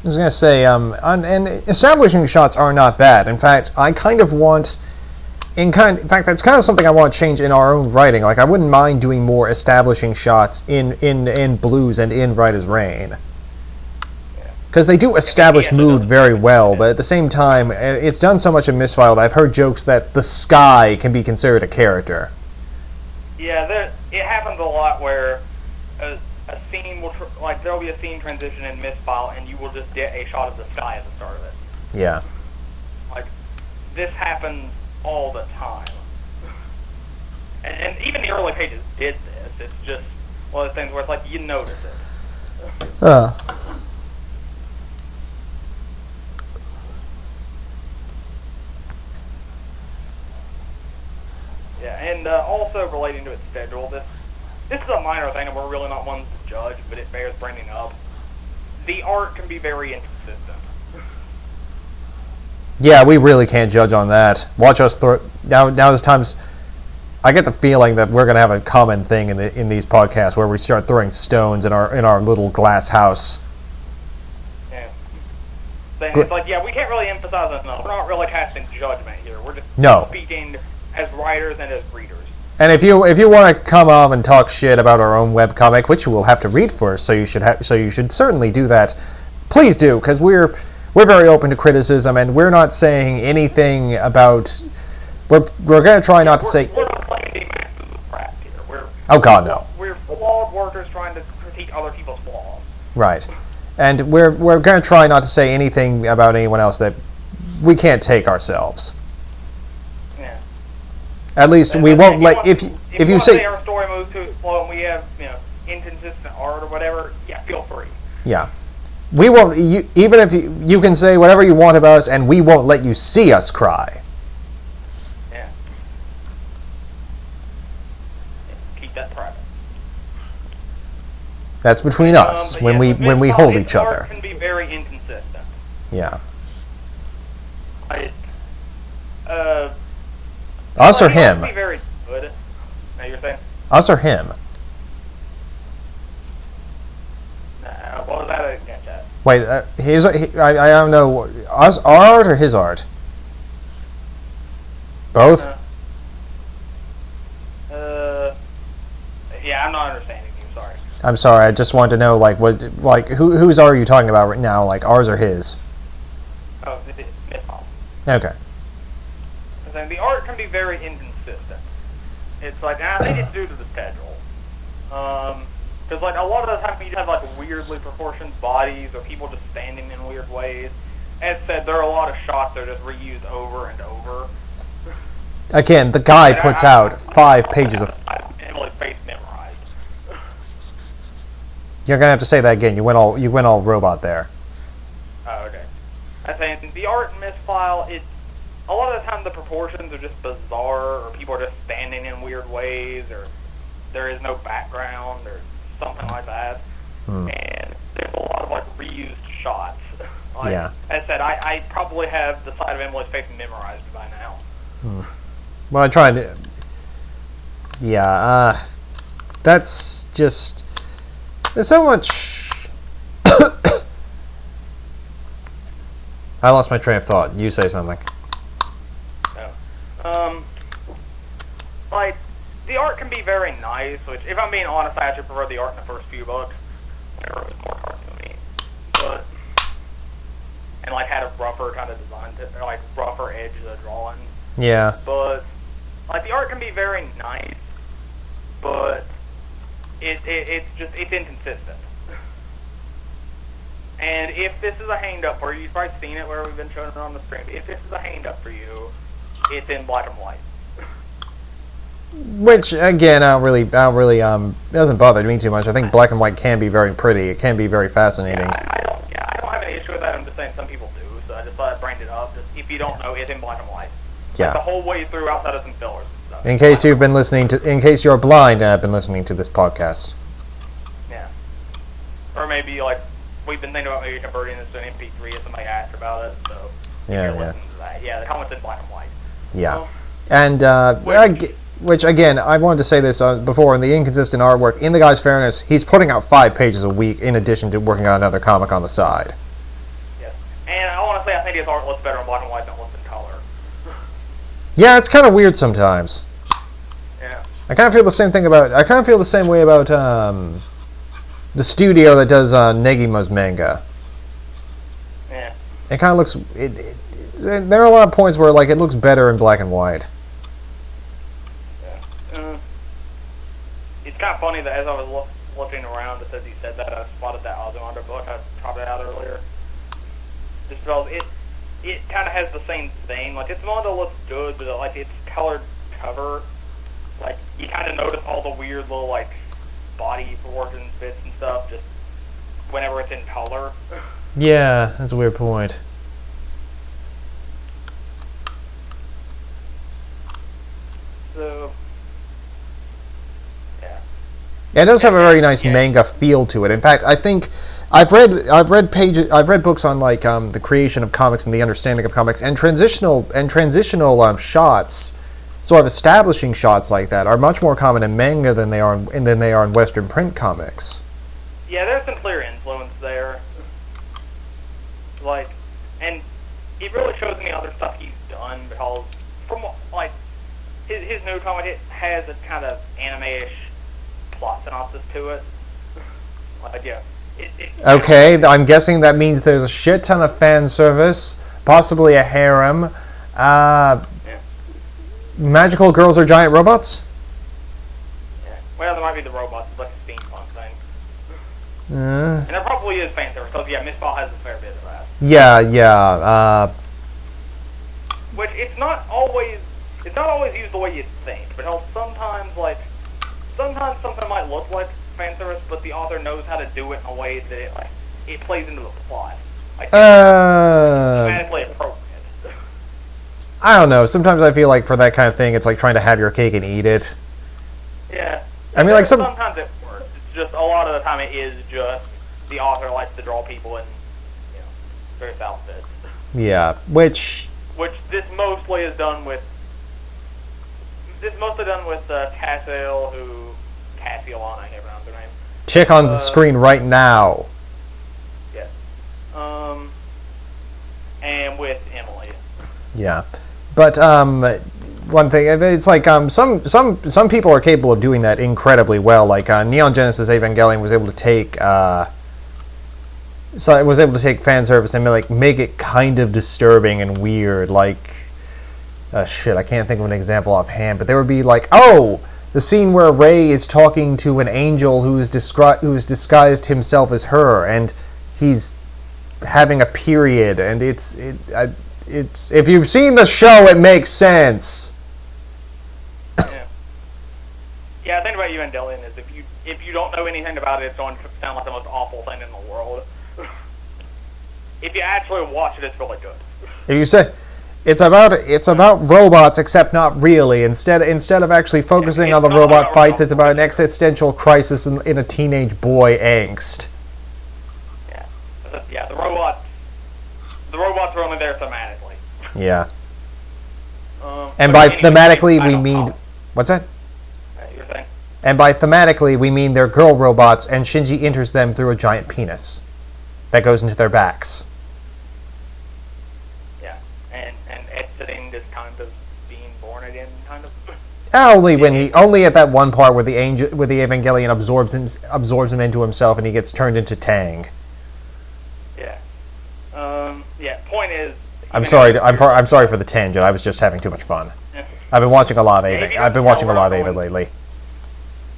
was going to say, and establishing shots are not bad. In fact, I kind of want, in fact, that's kind of something I want to change in our own writing. Like, I wouldn't mind doing more establishing shots in Blues and in Writer's Reign. Because they do establish mood very well, but at the same time, it's done so much in Misfile that I've heard jokes that the sky can be considered a character. Yeah, it happens a lot where a scene will, there'll be a scene transition in Misfile, and you will just get a shot of the sky at the start of it. Yeah. Like, this happens all the time. And even the early pages did this. It's just one of those things where it's like, you notice it. Yeah, and also relating to its schedule, this is a minor thing, and we're really not ones to judge, but it bears bringing up. The art can be very inconsistent. Yeah, we really can't judge on that. Watch us throw. Now there's times. I get the feeling that we're going to have a common thing in these podcasts where we start throwing stones in our little glass house. Yeah. It's like, yeah, we can't really emphasize that enough. We're not really casting judgment here. We're just speaking as writers and as readers. And if you want to come on and talk shit about our own webcomic, which you will have to read first, so you should certainly do that. Please do, because we're very open to criticism, and we're not saying anything about. We're going to try not to say. We're not playing the masters of craft here. Oh God, no. We're flawed workers trying to critique other people's flaws. Right, and we're going to try not to say anything about anyone else that we can't take ourselves. At least we won't let if you say our story moves too slow and we have inconsistent art or whatever. Yeah, feel free. Yeah, We won't. Even if you can say whatever you want about us, and we won't let you see us cry. Yeah. Keep that private. That's between us when we hold each other. Art can be very inconsistent. Yeah. Us or him? Can be very good. Now you're saying? Us or him? What was that? I didn't catch that. Wait, I don't know. Our art or his art? Both? Yeah, I'm not understanding you. Sorry. I'm sorry. I just wanted to know, whose art are you talking about right now? Like ours or his? Oh, Misfile. Okay. The art can be very inconsistent. It's like, I think it's due to the schedule. Because like a lot of the time you have like weirdly proportioned bodies or people just standing in weird ways. As said, there are a lot of shots that are just reused over and over. Again, the guy puts out 5 pages of. Emily's face memorized. You're gonna have to say that again. You went all robot there. Oh, okay. I think the art in Misfile, a lot of the time the proportions are just bizarre, or people are just standing in weird ways, or there is no background, or something like that. And there's a lot of like reused shots. Like, yeah. As I said, I probably have the side of Emily's face memorized by now. Well, I tried to. Yeah, that's just. There's so much. I lost my train of thought. You say something. Like, the art can be very nice, which, if I'm being honest, I actually prefer the art in the first few books, whenever it was more cartoony. But, and, like, had a rougher kind of design, like, rougher edge of the drawing. Yeah. But, like, the art can be very nice, but it's inconsistent. And if this is a hang-up for you, you've probably seen it where we've been showing it on the screen. If this is a hang-up for you, it's in black and white. Which again, I don't really, it doesn't bother me too much. I think black and white can be very pretty. It can be very fascinating. I don't have an issue with that. I'm just saying some people do, so I just thought I'd bring it up. Just, if you don't know, it's in black and white. Yeah. Like the whole way through, outside of some fillers and stuff. In case you're blind and have been listening to this podcast. Yeah. Or maybe like we've been thinking about maybe converting this to an MP3 if somebody asked about it. So yeah. To that. Yeah, the helmet's in black and white. Yeah. And which again, I wanted to say this before, in the inconsistent artwork, in the guy's fairness, he's putting out 5 pages a week in addition to working on another comic on the side. Yes. And I want to say I think his art looks better in black and white than it looks in color. Yeah, it's kind of weird sometimes. Yeah. I kind of feel the same way about the studio that does Negima's manga. Yeah. It kind of looks. There are a lot of points where like it looks better in black and white. It's kind of funny that as I was looking around, as he said that, I spotted that Ozymandias book I tried it out earlier. Just because it kind of has the same thing. Like, its manga looks good, but like its colored cover, like you kind of notice all the weird little like body proportions, bits and stuff, just whenever it's in color. Yeah, that's a weird point. So. Yeah, it does have a very nice manga feel to it. In fact, I think I've read books on like the creation of comics and the understanding of comics, and transitional shots, sort of establishing shots like that, are much more common in manga than they are in Western print comics. Yeah, there's some clear influence there. Like, and it really shows me other stuff he's done, because from like his new comic, it has a kind of anime-ish plot synopsis to it. Like, yeah. Okay, I'm guessing that means there's a shit ton of fan service, possibly a harem. Yeah. Magical girls are giant robots? Yeah. Well, there might be the robots. It's like a steampunk thing. And there probably is fan service, because, yeah, Misfile has a fair bit of that. Yeah. Which, it's not always used the way you'd think, but sometimes something might look like fan service, but the author knows how to do it in a way that it plays into the plot. Like, thematically appropriate. I don't know. Sometimes I feel like for that kind of thing, it's like trying to have your cake and eat it. Yeah. I mean, like sometimes it works. It's just a lot of the time it is just the author likes to draw people in, various outfits. Yeah, which this mostly is done with. Cassiel, Cassielon, I can't pronounce her name. chick on the screen right now. Yes. And with Emily. Yeah, but one thing, it's like some people are capable of doing that incredibly well. Like Neon Genesis Evangelion was able to take fan service and make it kind of disturbing and weird. Like shit, I can't think of an example offhand, but there would be like, the scene where Rey is talking to an angel who's disguised himself as her, and he's having a period, and it's if you've seen the show, it makes sense. Yeah, the thing about Evangelion is if you don't know anything about it, it's going to sound like the most awful thing in the world. If you actually watch it, it's really good. If you say it's about robots, except not really. Instead of actually focusing on the robot fights, it's about an existential crisis in a teenage boy angst. Yeah, the robots are only there thematically. Yeah. And by thematically, we mean... What's that? You're saying? And by thematically, we mean they're girl robots, and Shinji enters them through a giant penis that goes into their backs. Yeah, and exiting this kind of being born again, kind of. Only at that one part where the Evangelion absorbs him into himself, and he gets turned into Tang. Yeah. Point is. I'm sorry for the tangent. I was just having too much fun. Yeah. I've been watching a lot of Ava. I've been watching a lot of Ava lately.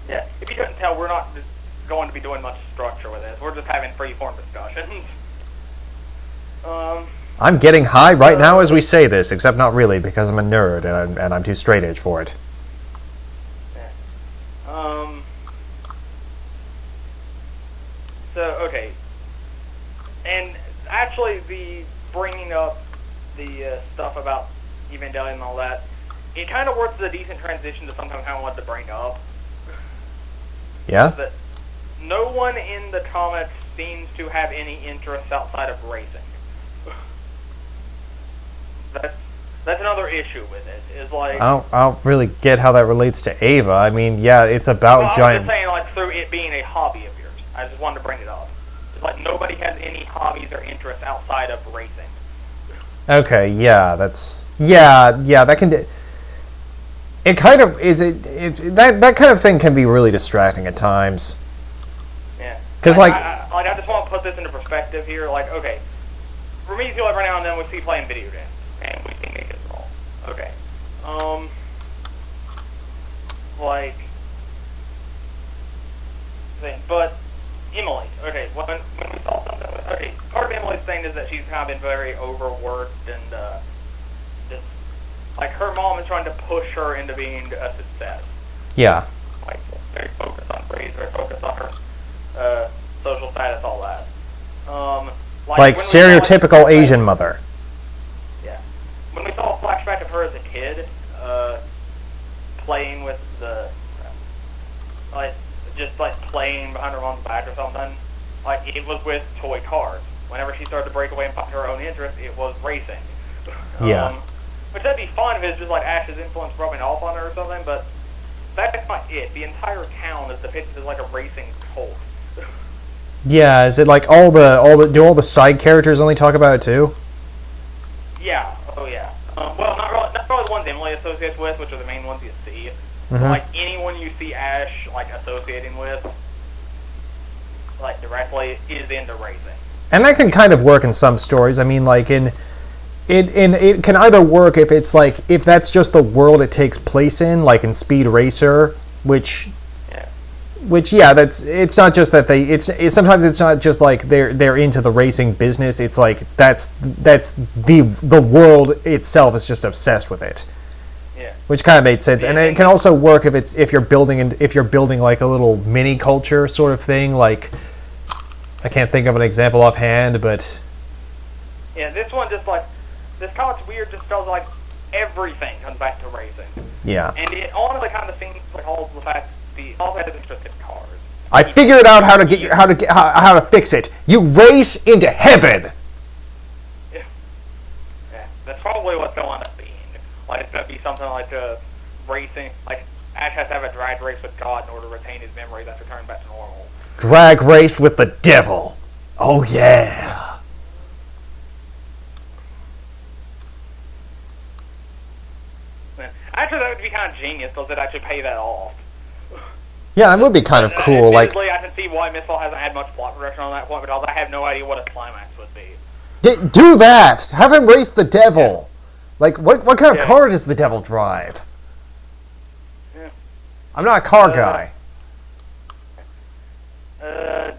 Yeah, if you couldn't tell, we're not just going to be doing much structure with this. We're just having free-form discussions. I'm getting high right now as we say this, except not really, because I'm a nerd and I'm too straight edge for it. Yeah. So okay, and actually, the bringing up the stuff about Evangelion and all that, it kind of works as a decent transition to something I kind of wanted to bring up. Yeah? That no one in the comics seems to have any interest outside of racing. That's another issue with it. Is like I don't really get how that relates to Ava. I mean, yeah, it's about giant. I was just saying, like, through it being a hobby of yours. I just wanted to bring it up. It's like nobody has any hobbies or interests outside of racing. Okay, yeah, that can. It kind of is that kind of thing can be really distracting at times. Yeah. Because I just want to put this into perspective here. Like, okay, for me, every now and then we see playing video games and we see make it wrong. Okay. But Emily, okay, when we saw something, okay, part of Emily's thing is that she's kind of been very overworked and just like her mom is trying to push her into being a success. Yeah. Like very focused on grades, very focused on her social status, all that. Like stereotypical Asian mother. Yeah. When we saw a flashback of her as a kid, playing with playing behind her mom's back or something, like it was with toy cars. Whenever she started to break away and find her own interest, it was racing. Yeah. Which that'd be fun if it's just like Ash's influence rubbing off on her or something, but that's not it. The entire town is depicted as like a racing cult. Yeah, is it like do all the side characters only talk about it too? Yeah. Oh yeah. Well, not really the ones Emily associates with, which are the main ones you see. Mm-hmm. Like anyone you see Ash like associating with, like directly, is into racing. And that can kind of work in some stories. I mean, like it can either work if it's like if that's just the world it takes place in, like in Speed Racer, which it's not just that it's sometimes it's not just like they're into the racing business. It's like that's the world itself is just obsessed with it. Yeah. Which kind of made sense, and it can also work if you're building like a little mini culture sort of thing, like I can't think of an example offhand, but Yeah, this one just like this comic's weird. Just feels like everything comes back to racing. yeah. And it honestly kind of seems like all the fact the all that is interested in cars. I figured out how to fix it. You race into heaven. Yeah, that's probably what's going to be. Like it's going to be something like racing. Like Ash has to have a drag race with God in order to retain his memories after turning back to normal. Drag race with the devil. Oh yeah. Actually, that would be kind of genius because it'd actually pay that off. Yeah, that would be kind of cool. Like, I can see why Misfile hasn't had much plot progression on that point, but I have no idea what a climax would be. do that. Have him race the devil. Like, what kind of car does the devil drive? Yeah. I'm not a car guy.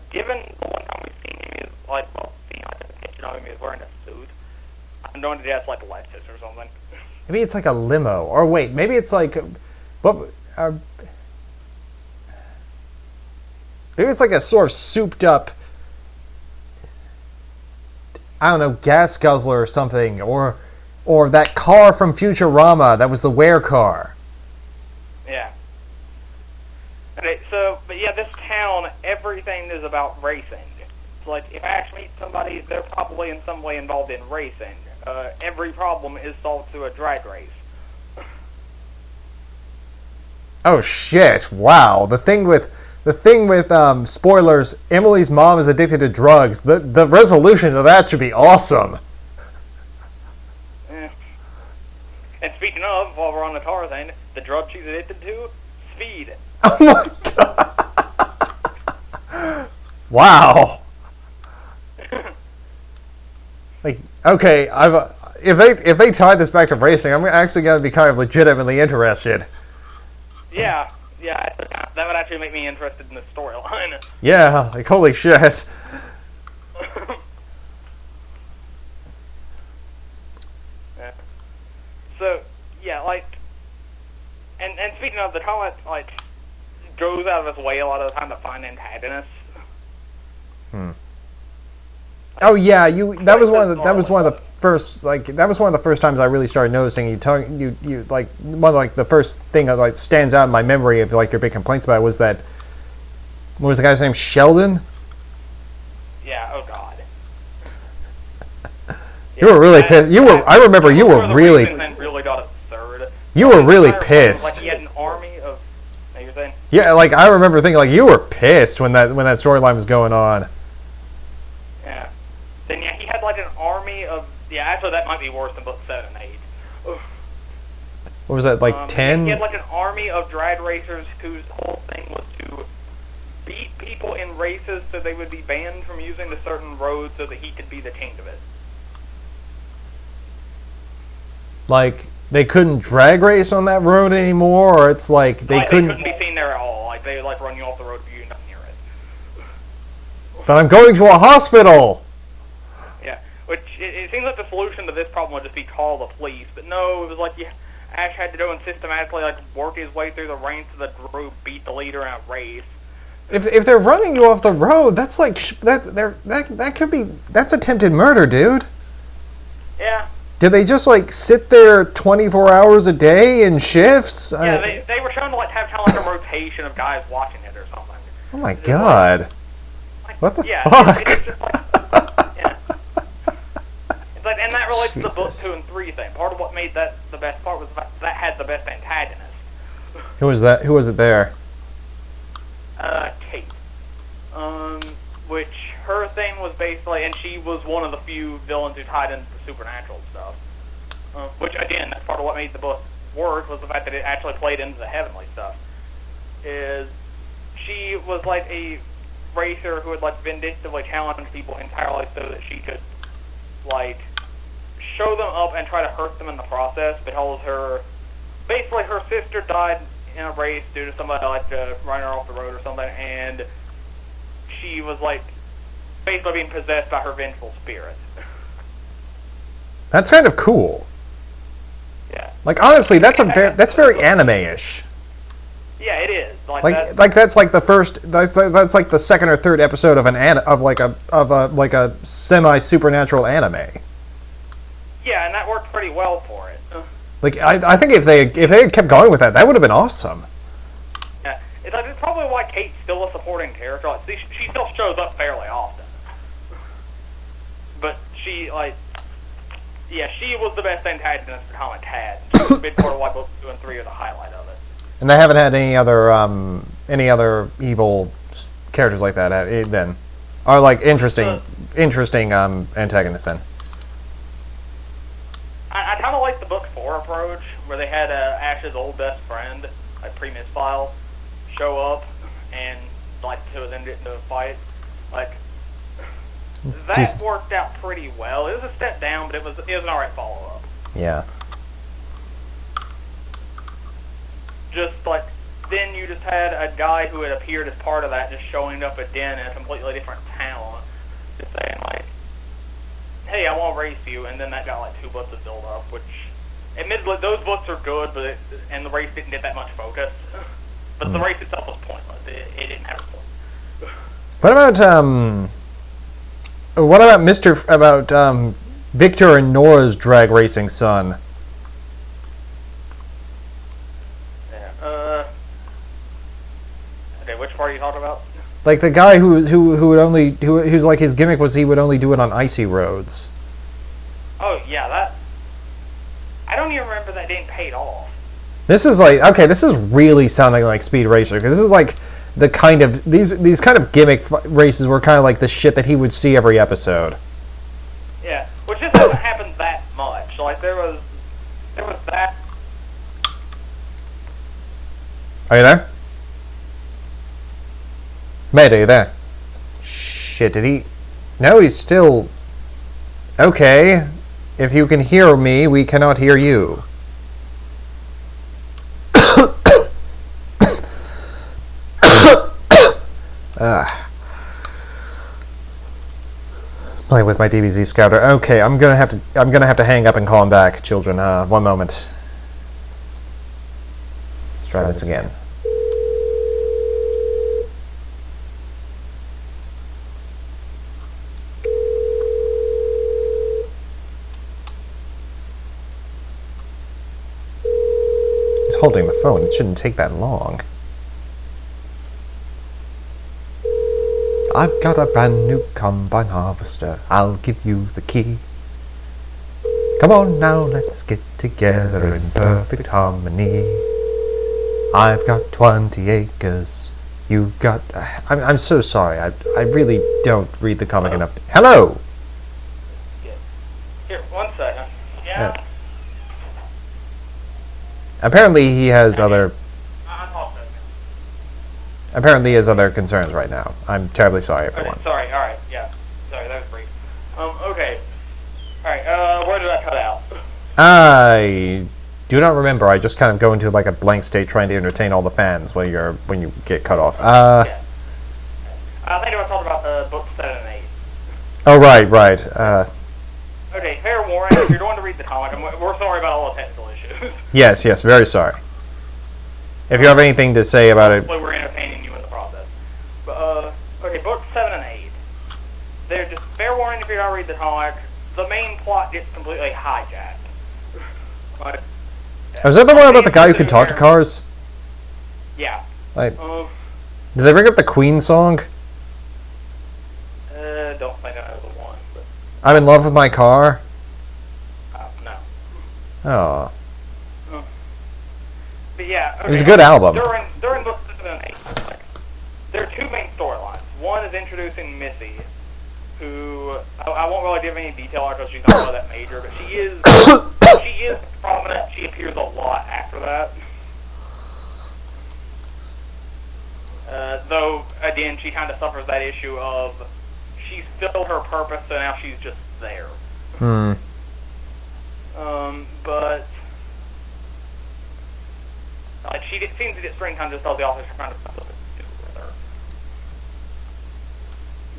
Given the one time we've seen him, is like, well, seeing like a picture of him is wearing a suit. I'm going to guess like Lexus or something. Maybe it's like a limo, or wait, maybe it's like what? Maybe it's like a sort of souped up, I don't know, gas guzzler or something, or that car from Futurama that was the Ware car. Yeah. Okay, so, but yeah, this town, everything is about racing. It's like, if Ash meets somebody, they're probably in some way involved in racing. Every problem is solved through a drag race. Oh shit! Wow, the thing with spoilers. Emily's mom is addicted to drugs. The resolution of that should be awesome. Yeah. And speaking of, while we're on the car thing, the drug she's addicted to, speed. Oh my god! Wow. Like, okay, if they tie this back to racing, I'm actually going to be kind of legitimately interested. Yeah, that would actually make me interested in the storyline. Yeah, like holy shit. Yeah. So yeah, like, and speaking of, the comic like goes out of its way a lot of the time to find antagonists. Oh yeah, that was one of the first times I really started noticing you like one of like the first thing that like stands out in my memory of like your big complaints about it was that, what was the guy's name, Sheldon? Yeah, oh god. You were really pissed. I remember you were really got a third. You were really pissed. Like he had an army of, you're saying? Yeah, like I remember thinking like you were pissed when that storyline was going on. Yeah. Then yeah, he had like an army of, yeah, actually that might be worse than book 7 and 8. Oof. What was that, like 10? He had like an army of drag racers whose whole thing was to beat people in races so they would be banned from using the certain road so that he could be the king of it. Like, they couldn't drag race on that road anymore, or it's like they couldn't be seen there at all. Like, they would like run you off the road if you're not near it. But I'm going to a hospital! Yeah, which, it seems like the solution to this problem would just be call the police, but no, it was like, Ash had to go and systematically, like, work his way through the ranks of the group, beat the leader in a race. If they're running you off the road, that's like, that could be, that's attempted murder, dude. Yeah. Did they just, like, sit there 24 hours a day in shifts? Yeah, they were trying to, like, have kind of like a rotation of guys watching it or something. Oh my god. Like, what the yeah, fuck? It's just like, yeah. It's like, and that relates to the book 2 and 3 thing. Part of what made that the best part was the fact that had the best antagonist. Who was that? Who was it there? Kate. Which her thing was basically, and she was one of the few villains who tied into the supernatural stuff. Which, again, that's part of what made the book work, was the fact that it actually played into the heavenly stuff. Is she was like a racer who would like vindictively challenge people entirely so that she could like show them up and try to hurt them in the process, because her sister died in a race due to somebody like running her off the road or something, and she was like basically being possessed by her vengeful spirit. That's kind of cool. Yeah. Like honestly, that's very anime-ish. Yeah, it is. Like that's like the first. That's like the second or third episode of a semi supernatural anime. Yeah, and that worked pretty well for it. Like I think if they had kept going with that would have been awesome. Yeah, it's probably why Kate's still a supporting character. Like, she still shows up fairly often, but she was the best antagonist the comic had. She was a big part of why books 2 and 3 are the highlight of it. And they haven't had any other evil characters like that then, or like interesting antagonists then. I kind of like the book 4 approach, where they had Ash's old best friend, like pre-Misfile, show up and like two of them get into a fight. Like that worked out pretty well. It was a step down, but it was an alright follow-up. Yeah. Just like then you just had a guy who had appeared as part of that just showing up again in a completely different town, just saying like, hey, I want to race you, and then that got like 2 books of build up, which admittedly those books are good, and the race didn't get that much focus. But the race itself was pointless. It didn't have a point. What about Victor and Nora's drag racing son? Yeah. Okay, which part are you talking about? Like the guy who's like his gimmick was he would only do it on icy roads. Oh yeah, that. I don't even remember that being paid off. This is like this is really sounding like Speed Racer because this is like the kind of these kind of gimmick races were kind of like the shit that he would see every episode. Yeah, which just hasn't happened that much. Like there was that. Are you there? Matt, are you there? Shit, did he? No, he's still... Okay. If you can hear me, we cannot hear you. Playing with my DBZ Scouter. Okay, I'm gonna have to hang up and call him back, children. 1 moment. Let's try this again. He's holding the phone. It shouldn't take that long. I've got a brand new combine harvester. I'll give you the key. Come on now, let's get together in perfect harmony. I've got 20 acres. You've got... I'm so sorry. I really don't read the comic enough. Hello! Here, 1 second. Yeah. Apparently he has other... Apparently he has other concerns right now. I'm terribly sorry, everyone. Okay, sorry, alright, yeah. Sorry, that was brief. Okay. Alright, where did I cut out? I do not remember. I just kind of go into like a blank state trying to entertain all the fans when you get cut off. Yeah. I think I was talking about books 7 and 8. Oh, right. Okay, fair warning, if you're going to read the comic, we're sorry about all the technical issues. Yes, very sorry. If you have anything to say about it... Hopefully we're entertaining you in the process. But, okay, books 7 and 8. They're just, fair warning if you're not reading the comic, the main plot gets completely hijacked. Was that the one about the guy who could talk to cars? Yeah. Like, did they bring up the Queen song? Don't think I know the one. But, I'm in love with my car? no. Oh. But yeah, okay, it was a good album. During books 7 and 8, there are 2 main storylines. One is introducing Missy, who I won't really give any detail because she's not really that major, but she is prominent. She appears a lot after that. Though again, she kind of suffers that issue of she's filled her purpose, so now she's just there. But like she seems to get screen time just all the authors are trying to do with her.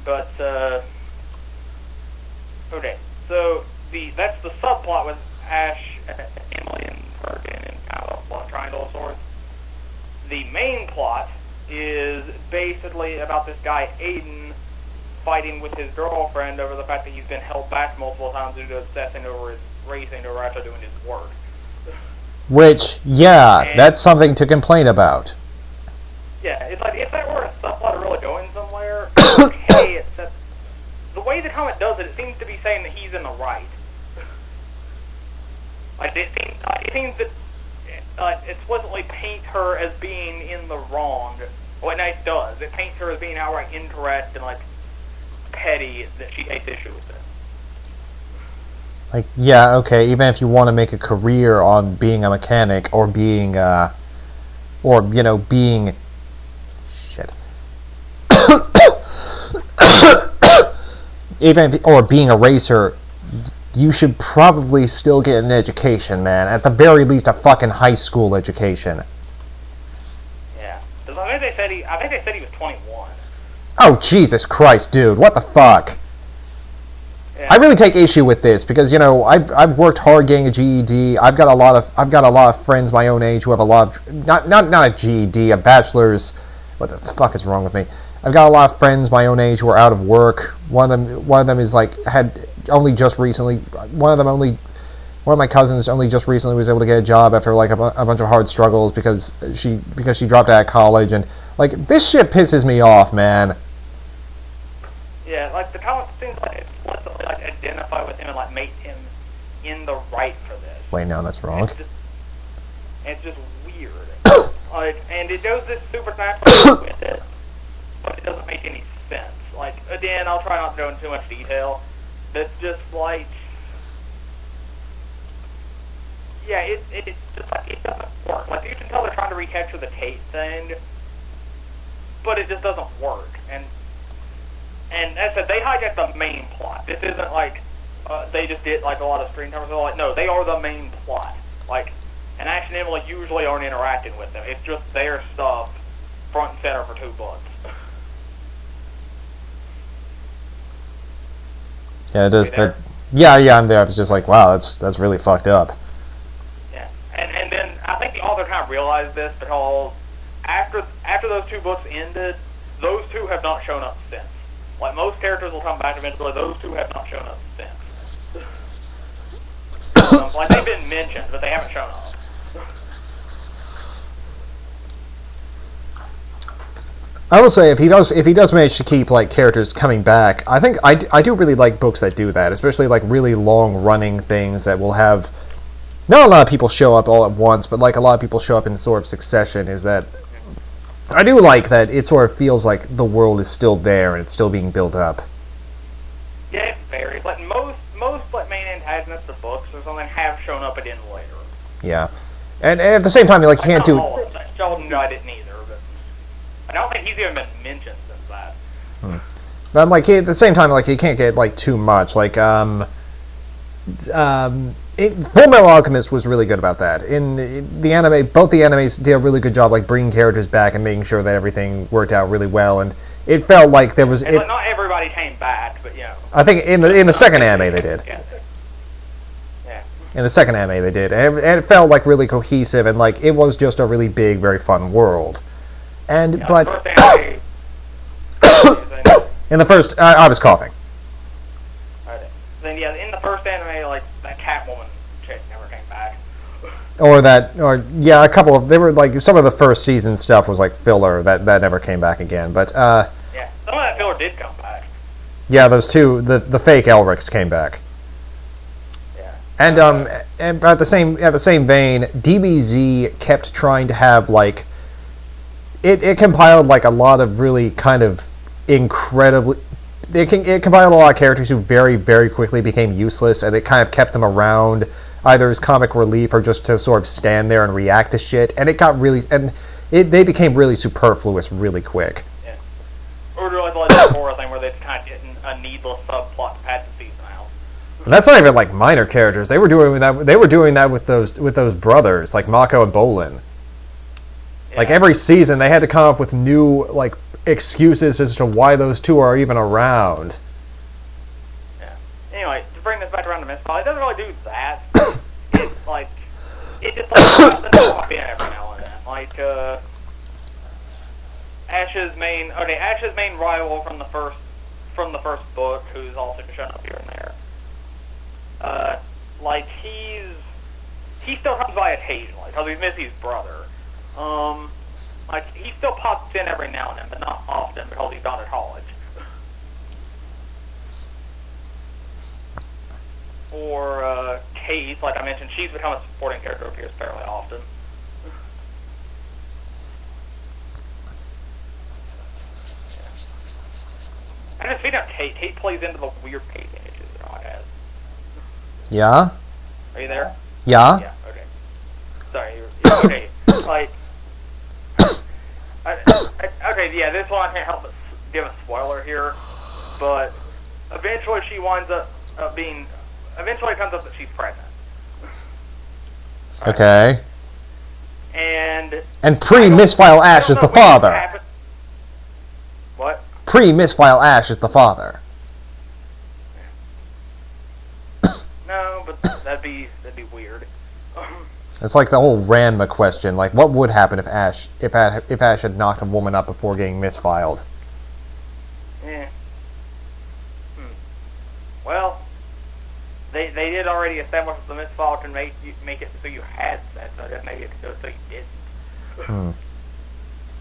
But okay, so that's the subplot with Ash, Emily, and Perkin, and kind of a plot triangle of sorts. the main plot is basically about this guy, Aiden, fighting with his girlfriend over the fact that he's been held back multiple times due to obsessing over his racing over after doing his work. Which, yeah, that's something to complain about. Yeah, it's like, if that were a subplot really going somewhere, okay, except the way the comic does it, it seems to be saying that he's in the right. Like, it seems that explicitly paint her as being in the wrong. Well, it does. It paints her as being outright incorrect and, like, petty, that she takes issue with it. Like, yeah, okay, even if you want to make a career on being a mechanic or being, being... Shit. or being a racer, you should probably still get an education, man. At the very least, a fucking high school education. Yeah. I think they said he was 21. Oh, Jesus Christ, dude. What the fuck? Yeah. I really take issue with this because, I've worked hard getting a GED. I've got a lot of friends my own age who have a lot of not a GED, a bachelor's. What the fuck is wrong with me? I've got a lot of friends my own age who are out of work. One of them is had only just recently. One of my cousins only just recently was able to get a job after a bunch of hard struggles because she dropped out of college, and this shit pisses me off, man. Yeah, the comic seems like it explicitly identify with him and make him in the right for this. Wait, no, that's wrong. It's just weird. And it does this supernatural with it, but it doesn't make any sense. Again, I'll try not to go into too much detail. That's just yeah, it's just it doesn't work. You can tell they're trying to recapture the Tate thing, but it just doesn't work. And as I said, they hijacked the main plot. This isn't they just did a lot of screen time. So no, they are the main plot. And Action Emily usually aren't interacting with them. It's just their stuff front and center for 2 books. Yeah, it is. Yeah, I'm there. I was just like, wow, that's really fucked up. Yeah, and then I think the author kind of realized this because after those 2 books ended, those 2 have not shown up since. Most characters will come back eventually, those 2 have not shown up since. They've been mentioned, but they haven't shown up. I will say if he does manage to keep characters coming back, I think I do really like books that do that, especially really long running things that will have not a lot of people show up all at once, but a lot of people show up in sort of succession. Is that I do like that it sort of feels like the world is still there and it's still being built up. Yeah, it varies. Most main antagonists of books or something have shown up again later. Yeah, and at the same time, you can't do. Sheldon I didn't either, but I don't think he's even been mentioned since that. But at the same time, you can't get too much. Full Metal Alchemist was really good about that. In the anime, both the animes did a really good job bringing characters back and making sure that everything worked out really well. And it felt like there was. Not everybody came back, but I think in the second anime they did. Yeah. In the second anime they did, and it felt really cohesive and it was just a really big, very fun world. And but in the first, I was coughing. Then in the first anime, that Catwoman chick never came back. A couple of some of the first season stuff was filler that never came back again. But yeah, some of that filler did come back. Yeah, those 2, the fake Elrics came back. Yeah. And at the same vein, DBZ kept trying to have it compiled a lot of really kind of incredibly. It compiled a lot of characters who very, very quickly became useless, and it kind of kept them around either as comic relief or just to sort of stand there and react to shit. And it got really, they became really superfluous really quick. Yeah. Or do the horror thing where they kind of getting a needless subplot to pad the season out. And that's not even minor characters. They were doing that. They were doing that with those brothers, Mako and Bolin. Yeah. Every season, they had to come up with new excuses as to why those 2 are even around. Yeah. Anyway, to bring this back around to Misfile, it doesn't really do that. It's it just pop in every now and then. Ash's main rival from the first book, who's also shown up here and there. Like he still comes by occasionally because he's Missy's brother. Like he still pops in every now and then, but not often because he's not at college. Or Kate, like I mentioned, she's become a supporting character who appears fairly often. And just speaking of Kate plays into the weird Kate images that I have. Yeah? Are you there? Yeah? Yeah, okay. Sorry, okay. Like, okay, yeah, this one I can't help but give a spoiler here, but eventually she winds up eventually it comes up that she's pregnant. Right. Okay. And pre-Misfile Ash is the father. What? Pre-Misfile Ash is the father. No, but that'd be weird. It's like the whole Ranma question. Like, what would happen if Ash had knocked a woman up before getting misfiled? Yeah. Well, they did already establish that the misfile can make it so you had sex. So I guess maybe it could do it so you didn't.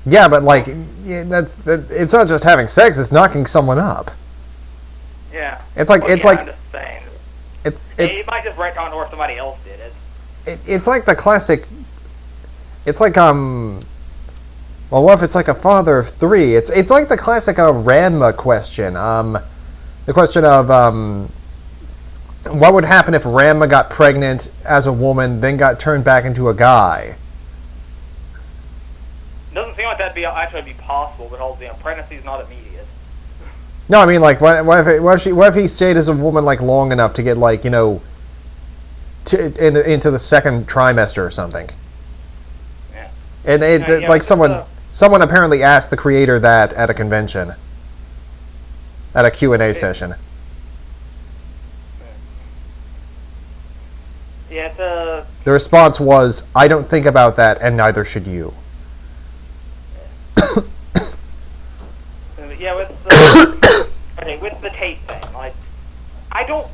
Yeah, but like, it's not just having sex; it's knocking someone up. Yeah. It's like I'm just saying. It might just retcon or somebody else did it. It's like the classic. It's like well, what if it's like a father of three? It's like the classic Ranma question. The question of what would happen if Ranma got pregnant as a woman, then got turned back into a guy? Doesn't seem like that'd actually be possible because pregnancy is not immediate. No, I mean like what if he stayed as a woman like long enough to get like into the second trimester or something? Yeah. And like someone apparently asked the creator that at a convention, at a Q&A session. Yeah. The response was, "I don't think about that, and neither should you." Yeah, with the Tate thing, like I don't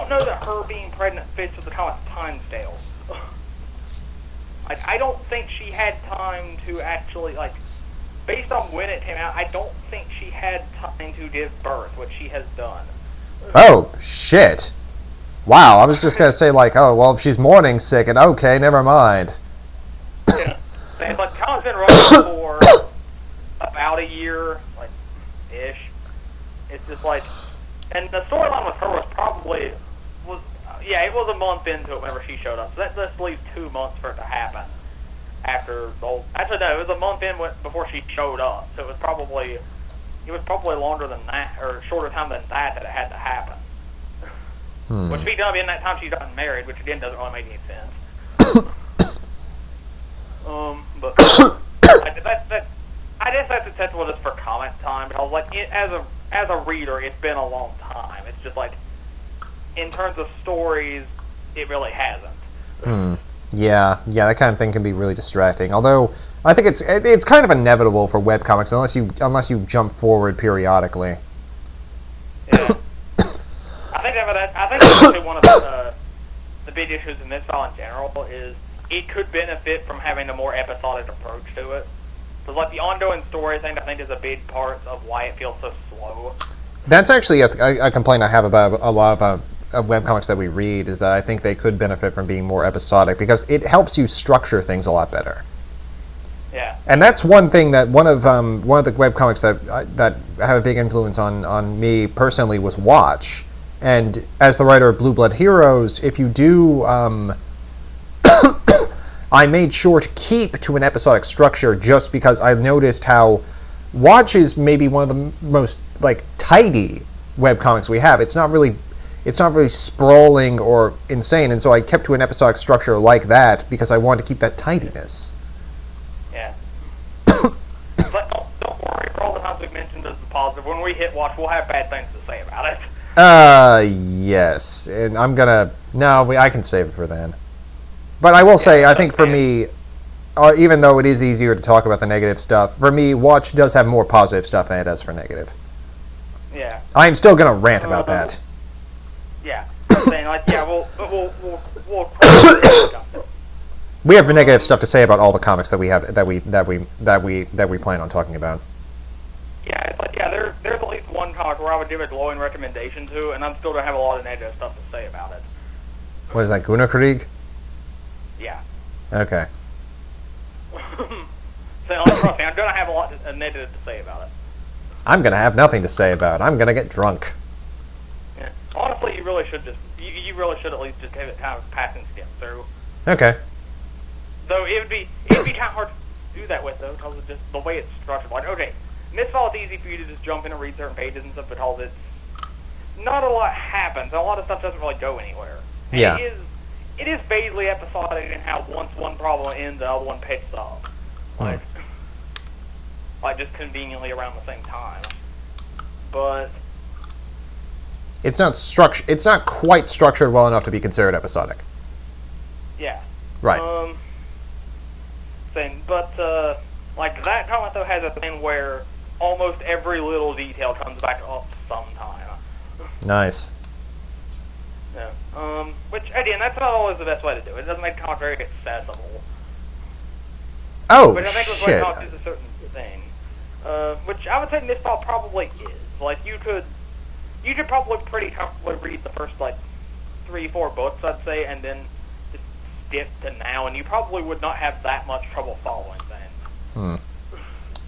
know that her being pregnant fits with the comic time scale. Like I don't think she had time to actually based on when it came out. I don't think she had time to give birth, which she has done. Oh shit! Wow, I was just gonna say oh well, if she's morning sick, and okay, never mind. Yeah, it's like comic's been running for about a year, ish. It's just and the storyline with her it was a month into it whenever she showed up. So that just leaves 2 months for it to happen. Actually, no, it was a month in before she showed up. So it was probably longer than that, or shorter time than that it had to happen. Which be done in that time she's gotten married, which again doesn't really make any sense. But I guess that's acceptable just for comment time, because as a reader, it's been a long time. It's just in terms of stories, it really hasn't. Yeah, that kind of thing can be really distracting. Although I think it's kind of inevitable for webcomics unless you jump forward periodically. Yeah, I think that's actually one of the big issues in this file in general is it could benefit from having a more episodic approach to it. Because the ongoing story thing, I think, is a big part of why it feels so slow. That's actually a complaint I have about a lot of webcomics that we read, is that I think they could benefit from being more episodic, because it helps you structure things a lot better. Yeah. And that's one thing that one of the webcomics that have a big influence on me personally was Watch. And as the writer of Blue Blood Heroes, if you do... I made sure to keep to an episodic structure just because I noticed how Watch is maybe one of the most tidy webcomics we have. It's not really sprawling or insane, and so I kept to an episodic structure like that because I wanted to keep that tidiness. Yeah. But don't worry, for all the times we've mentioned as a positive, when we hit Watch, we'll have bad things to say about it. Yes, and I can save it for then. But I will say, I think for me, even though it is easier to talk about the negative stuff, for me, Watch does have more positive stuff than it does for negative. Yeah. I am still going to rant about that. Yeah. Saying like, yeah, we'll we have negative stuff to say about all the comics that we have that we plan on talking about. Yeah, it's like, yeah, there's at least one comic where I would give a glowing recommendation to, and I'm still gonna have a lot of negative stuff to say about it. What is that, Gunnar-Krieg? Yeah. Okay. So, trust me, I'm gonna have a lot of negative to say about it. I'm gonna have nothing to say about it. I'm gonna get drunk. Yeah. Honestly, you really should you really should at least just give it kind of passing skim through. Okay. Though it'd be kind of hard to do that with, though, because of just the way it's structured. Like, okay, Misfile, it's easy for you to just jump in and read certain pages and stuff because it's not a lot happens. A lot of stuff doesn't really go anywhere. And yeah. It is vaguely episodic in how once one problem ends, the other one picks up. Like just conveniently around the same time. But it's not It's not quite structured well enough to be considered episodic. Yeah. Right. But like that comic though has a thing where almost every little detail comes back up sometime. Nice. Yeah. Which again, that's not always the best way to do it. It doesn't make the comic very accessible. Oh, which I think shit. was is a certain thing. Which I would say Misfile probably is. Like you could probably pretty comfortably read the first like 3-4 books, I'd say, and then just skip to now, and you probably would not have that much trouble following things.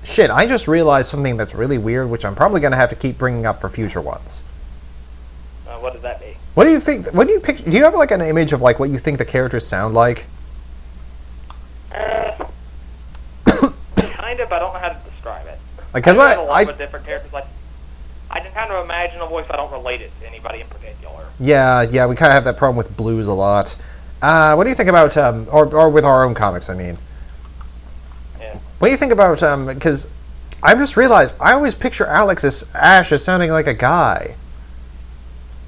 Shit, I just realized something that's really weird, which I'm probably going to have to keep bringing up for future ones. What does that be? What do you think? What do you picture? Do you have like an image of like what you think the characters sound like? Kind of, but I don't know how to describe it. Because I have a lot of different characters. Like, I can kind of imagine a voice. I don't relate it to anybody in particular. Yeah, we kind of have that problem with blues a lot. What do you think about, or with our own comics? I mean, yeah. What do you think about? Because I just realized I always picture Ash as sounding like a guy.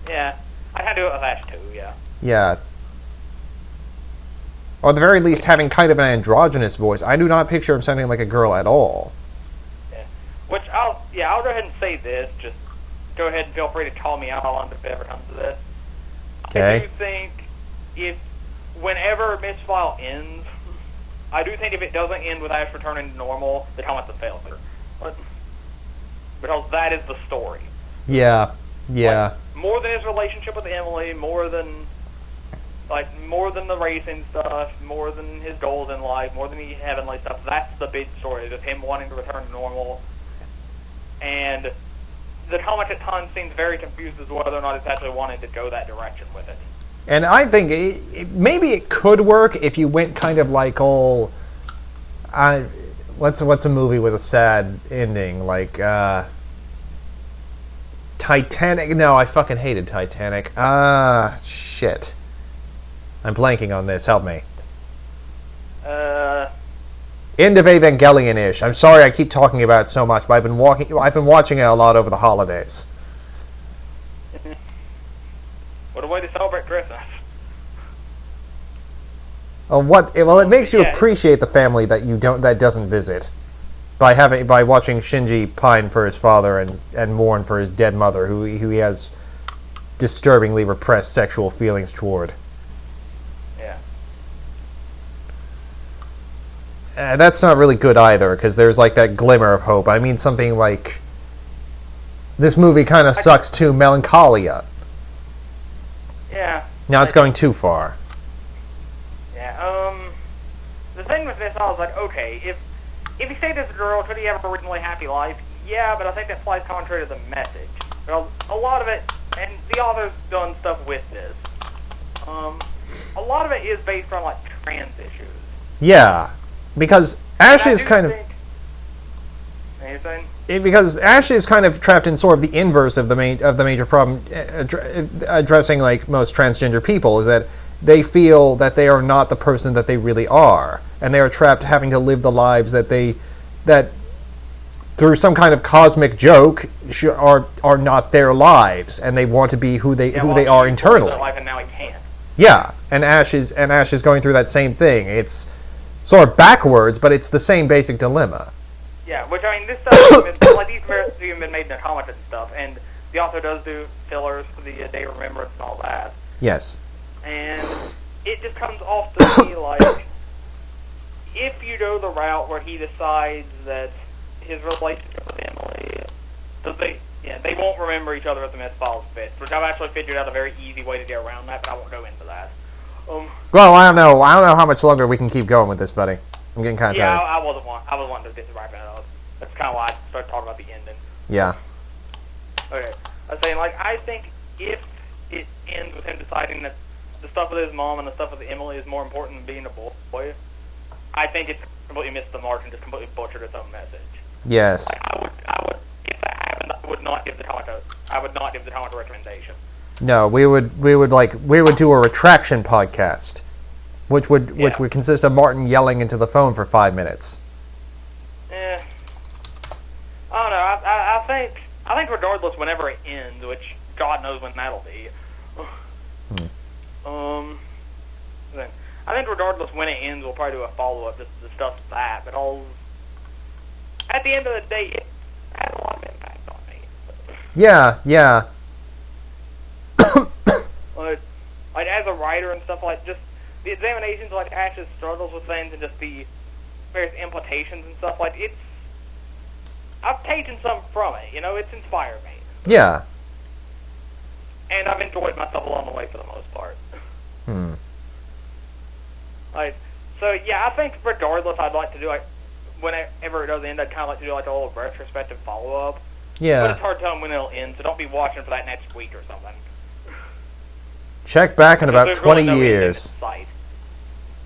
Yeah, I had to do it with Ash too. Yeah. Yeah. Or at the very least, having kind of an androgynous voice. I do not picture him sounding like a girl at all. Yeah. Which I'll go ahead and say this. Just go ahead and feel free to call me out on it if it ever comes to this. Okay. I do think whenever Misfile ends, I do think if it doesn't end with Ash returning to normal, the comic's a failure. Because that is the story. Yeah. Like, more than his relationship with Emily, more than the racing stuff, more than his goals in life, more than the heavenly stuff. That's the big story, of him wanting to return to normal. And the comic at times seems very confused as to whether or not it's actually wanting to go that direction with it. And I think maybe it could work if you went kind of like all... what's a movie with a sad ending? Like, Titanic? No, I fucking hated Titanic. Shit. I'm blanking on this. Help me. End of Evangelion-ish. I'm sorry I keep talking about it so much, but I've been watching it a lot over the holidays. What a way to celebrate Christmas. Well, it makes you appreciate the family that doesn't visit by watching Shinji pine for his father and mourn for his dead mother, who he has disturbingly repressed sexual feelings toward. Yeah. That's not really good either, because there's like that glimmer of hope. I mean, something like this movie kind of sucks too. Melancholia. Yeah. Now it's going too far. Yeah. The thing with this, I was like, okay, if he stayed as a girl, could he have a reasonably happy life? Yeah, but I think that flies contrary to the message. Because a lot of it, and the author's done stuff with this. A lot of it is based on like trans issues. Yeah, because Ash is kind of. Anything? Because Ash is kind of trapped in sort of the inverse of the major problem addressing like most transgender people, is that they feel that they are not the person that they really are, and they are trapped having to live the lives that through some kind of cosmic joke are not their lives, and they want to be who they are internally. Life and now he can't. Yeah, and Ash is going through that same thing. sort of backwards, but it's the same basic dilemma. Yeah, which, I mean, this stuff, like, these comparisons have even been made in the comics and stuff, and the author does do fillers for the Day of Remembrance and all that. Yes. And it just comes off to me like, if you go the route where he decides that his relationship with Emily, they won't remember each other at the Misfiles fits, which I've actually figured out a very easy way to get around that, but I won't go into that. Well, I don't know how much longer we can keep going with this, buddy. I'm getting kind of tired. I was wanting to just wrap it up. That's kind of why I started talking about the ending. Yeah. Okay. I was saying, like, I think if it ends with him deciding that the stuff with his mom and the stuff with Emily is more important than being a boy, I think it's completely missed the mark and just completely butchered its own message. Yes. Like, I would, if that happened, I would not give the comic a recommendation. No, we would do a retraction podcast, which would consist of Martin yelling into the phone for 5 minutes. Yeah. I don't know. I think regardless, whenever it ends, which God knows when that'll be. I think regardless when it ends, we'll probably do a follow-up just to discuss that. But at the end of the day, it had a lot of impact on me. Yeah. Like as a writer and stuff, like just the examinations, like Ash's struggles with things, and just the various implications and stuff. Like I've taken some from it. You know, it's inspired me. Yeah. And I've enjoyed myself along the way for the most part. Like, so yeah, I think regardless, I'd like to do like whenever it does end, I'd kind of like to do like a little retrospective follow-up. Yeah. But it's hard to tell when it'll end, so don't be watching for that next week or something. Check back in about 20 really years.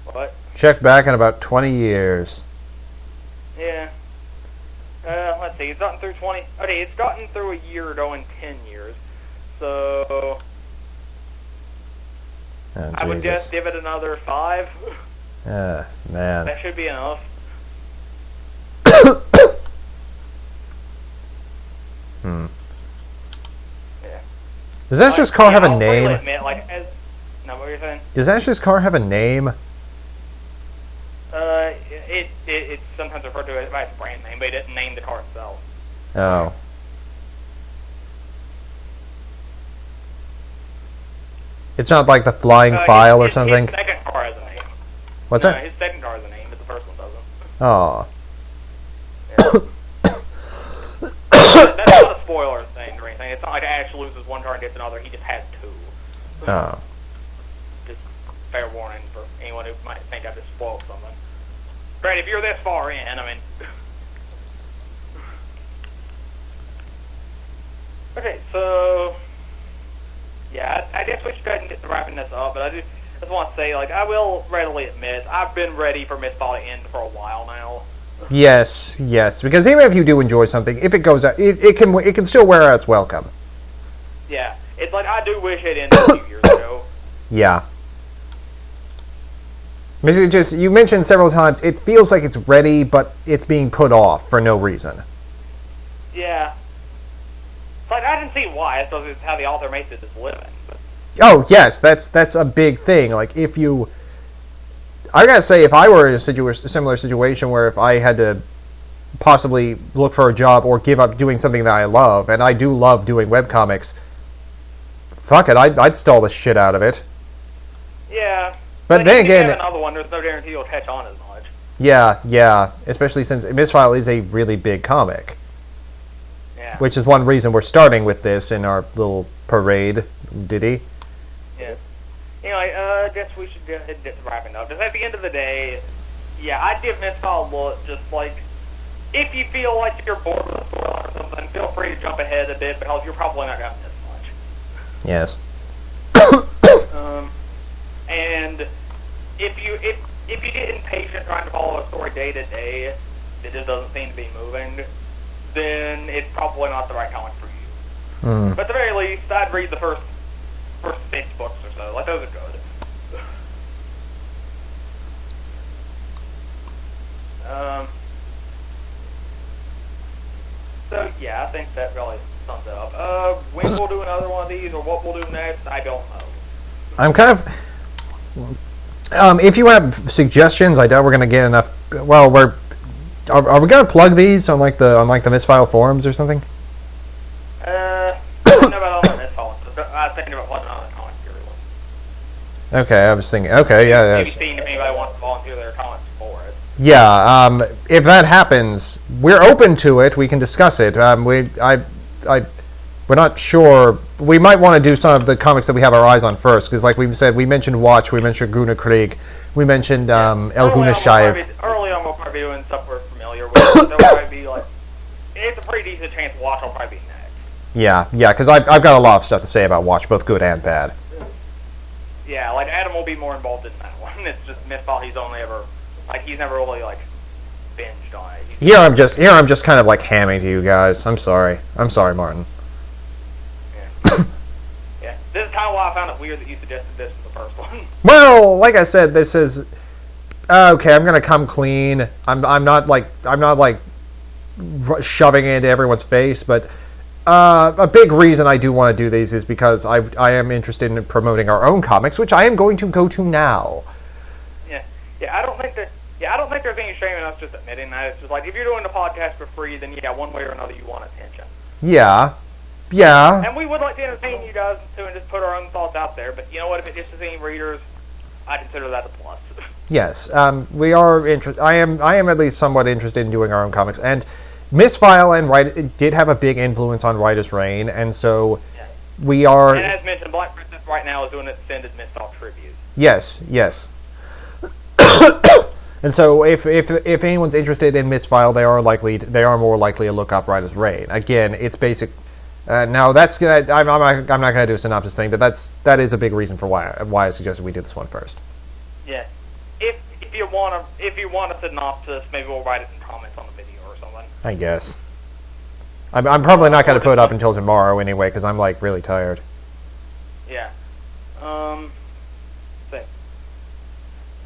What? Check back in about 20 years. Yeah. Let's see, it's gotten through 20... Okay, it's gotten through a year going 10 years. So... Oh, I would just give it another 5. Man. That should be enough. Yeah. Does Ash's car have a name? I'll admit, what were you saying? Does Ash's car have a name? It's sometimes referred to as by its brand name, but it didn't name the car itself. Oh. It's not like the Flying File or something? His second car has a name. What's that? His second car has a name, but the first one doesn't. Oh. Yeah. That's not a spoiler thing or anything. It's not like Ash loses one car and gets another. He just has 2. Oh. Just fair warning for anyone who might think I've just spoiled something. Great, if you're this far in, I mean... Okay, so... Yeah, I guess we should go ahead and get to wrapping this up, but I just want to say, like, I will readily admit, I've been ready for Misfile to end for a while now. Yes, because even if you do enjoy something, if it goes out, it can still wear out its welcome. Yeah, it's like, I do wish it ended a few years ago. Yeah. You mentioned several times, it feels like it's ready, but it's being put off for no reason. Yeah. Like, I can see why. I suppose it's how the author makes it his living. But. Oh, yes, that's a big thing. Like, I gotta say, if I were in a similar situation where if I had to possibly look for a job or give up doing something that I love, and I do love doing webcomics, fuck it, I'd stall the shit out of it. Yeah. But then again... If you have another one, there's no guarantee you'll catch on as much. Yeah, especially since Misfile is a really big comic. Yeah. Which is one reason we're starting with this in our little parade, ditty. Yeah. Anyway, I guess we should go ahead and get wrapping up. Just at the end of the day, yeah, I'd give Misfile a look, just like, if you feel like you're bored with the storyline or something, feel free to jump ahead a bit, because you're probably not going to miss much. Yes. And if you get impatient trying to follow a story day to day that just doesn't seem to be moving, then it's probably not the right comic for you. But at the very least, I'd read the first 6 books or so. Like, those are good. So, yeah, I think that really sums it up. When we'll do another one of these, or what we'll do next, I don't know. I'm kind of... If you have suggestions, I doubt we're gonna get enough. Well, are we gonna plug these on like the Misfile forums or something? I don't know about all the Misfile. I was thinking about plugging on the comic release. Okay, I was thinking. Okay, yeah. Maybe seeing if anybody wants to volunteer their comments for it. Yeah. If that happens, we're open to it. We can discuss it. We're not sure. We might want to do some of the comics that we have our eyes on first, because like we said, we mentioned Watch, we mentioned Guna Krieg, we mentioned El Guna Shayev. Early on, we'll probably be doing stuff we're familiar with. So it'll probably be like, it's a pretty decent chance Watch will probably be next. Yeah, because I've got a lot of stuff to say about Watch, both good and bad. Yeah, like Adam will be more involved in that one. It's just Misfile. He's never really like binged on it. Here I'm just kind of like hamming to you guys. I'm sorry, Martin. Yeah, this is kind of why I found it weird that you suggested this for the first one. Well, like I said, this is okay. I'm gonna come clean. I'm not like shoving it into everyone's face, but a big reason I do want to do these is because I am interested in promoting our own comics, which I am going to go to now. Yeah. I don't think there's any shame in us just admitting that. It's just like if you're doing the podcast for free, then yeah, one way or another you want attention. Yeah. And we would like to entertain you guys too, and just put our own thoughts out there. But you know what? If it gets to any readers, I consider that a plus. Yes. We are interested. I am at least somewhat interested in doing our own comics, and Misfile and did have a big influence on Writer's Reign, and so we are. And as mentioned, Black Princess right now is doing an extended Misfile tribute. Yes. And so, if anyone's interested in Misfile, they are more likely to look up Writer's Reign. Again, it's basic. Now that's gonna. I'm not gonna do a synopsis thing, but that is a big reason for why I suggested we did this one first. Yeah. If you want a synopsis, maybe we'll write it in comments on the video or something. I guess. I'm probably not gonna put it up until tomorrow anyway, because I'm like really tired. Yeah.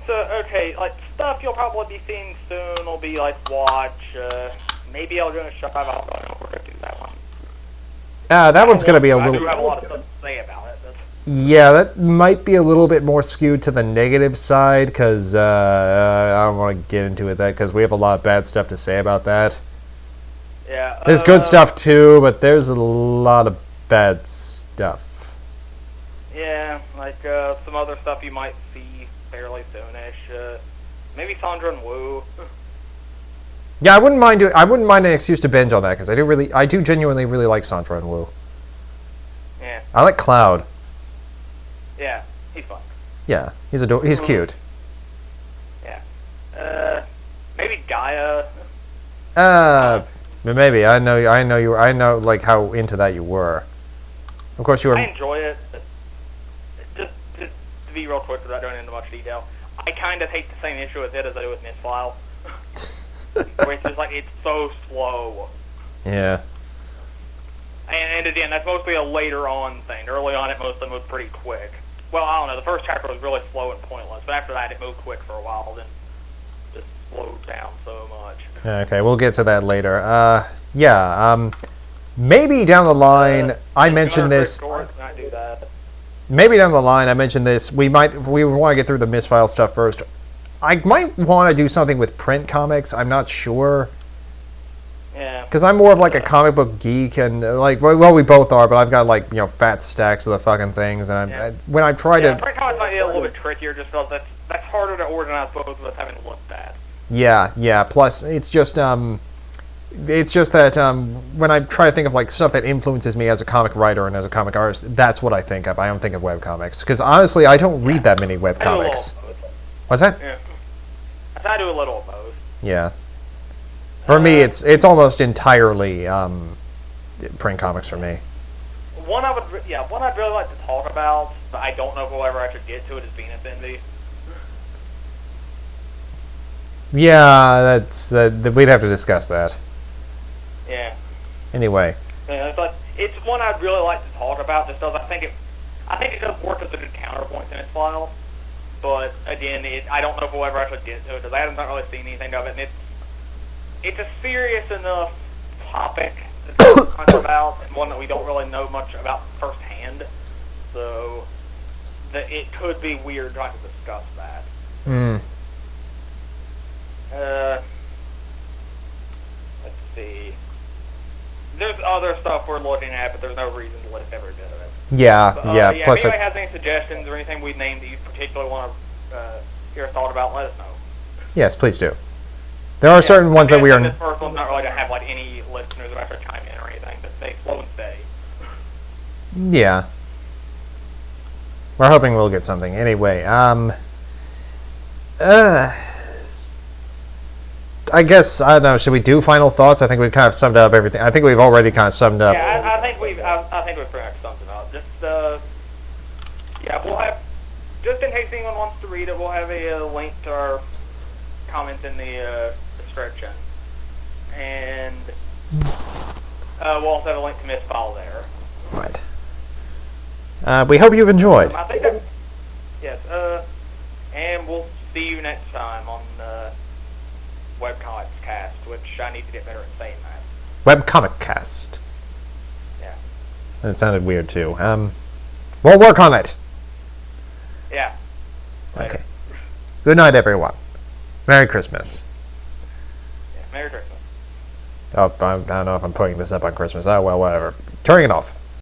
So okay, like stuff you'll probably be seeing soon will be like Watch. Maybe I'll do a shop. I don't know if we're gonna do that one. That one's going to be a little... I do have a lot of stuff to say about it. Yeah, that might be a little bit more skewed to the negative side, because I don't want to get into it because we have a lot of bad stuff to say about that. Yeah. There's good stuff too, but there's a lot of bad stuff. Yeah, like some other stuff you might see fairly soonish. Maybe Sandra and Wu. Yeah, I wouldn't mind an excuse to binge on that, because I do genuinely really like Sandra and Wu. Yeah. I like Cloud. Yeah, he's fun. Yeah, he's cute. Yeah. Maybe Gaia. Maybe I know like how into that you were. Of course you were. I enjoy it. But just to be real quick without going into much detail, I kind of take the same issue with it as I do with Misfile. Where it's just like, it's so slow. Yeah. And again, that's mostly a later on thing. Early on, it mostly moved pretty quick. Well, I don't know, the first chapter was really slow and pointless, but after that, it moved quick for a while, then just slowed down so much. Okay, we'll get to that later. Maybe down the line, I mentioned this. Maybe down the line, I mentioned this. We want to get through the Misfile stuff first. I might want to do something with print comics. I'm not sure. Yeah. Because I'm more of like a comic book geek, and well, we both are. But I've got fat stacks of the fucking things, and when I try to. Print comics might be a little bit trickier, just because that's harder to organize both of us having looked at. Yeah. Plus, it's just that when I try to think of stuff that influences me as a comic writer and as a comic artist, that's what I think of. I don't think of webcomics, because honestly, I don't read that many webcomics. What's that? Yeah. I do a little of both. Yeah. For me, it's almost entirely print comics for me. One I'd really like to talk about, but I don't know if we'll ever actually get to it, is Venus Envy. Yeah, we'd have to discuss that. Yeah. Anyway. Yeah, it's one I'd really like to talk about, just because I think it does work as a good counterpoint in its file. But again, I don't know if we'll ever actually get to it, because I haven't really seen anything of it, and it's a serious enough topic to talk about, and one that we don't really know much about firsthand. So that it could be weird trying to discuss that. Let's see. There's other stuff we're looking at, but there's no reason to let ever do it. Yeah. Plus, if anybody has any suggestions or anything we've named that you particularly want to hear a thought about, let us know. yes, please do. There are certain ones that we are. This first one's not really going to have like any listeners that actually chime in or anything, but stay slow and steady. Yeah. We're hoping we'll get something. Anyway, I guess, I don't know, should we do final thoughts? I think we've kind of summed up everything. I think we've already kind of summed up. Yeah, I think we've pretty much summed it up. Just, we'll have, just in case anyone wants to read it, we'll have a link to our comments in the description. And we'll also have a link to Misfile there. Right. We hope you've enjoyed. I think that's, yes, and we'll see you next time on Webcomicast, which I need to get better at saying that. Webcomicast. Yeah. That sounded weird too. We'll work on it. Yeah. Later. Okay. Good night, everyone. Merry Christmas. Yeah, Merry Christmas. Oh, I don't know if I'm putting this up on Christmas. Oh, well, whatever. Turning it off.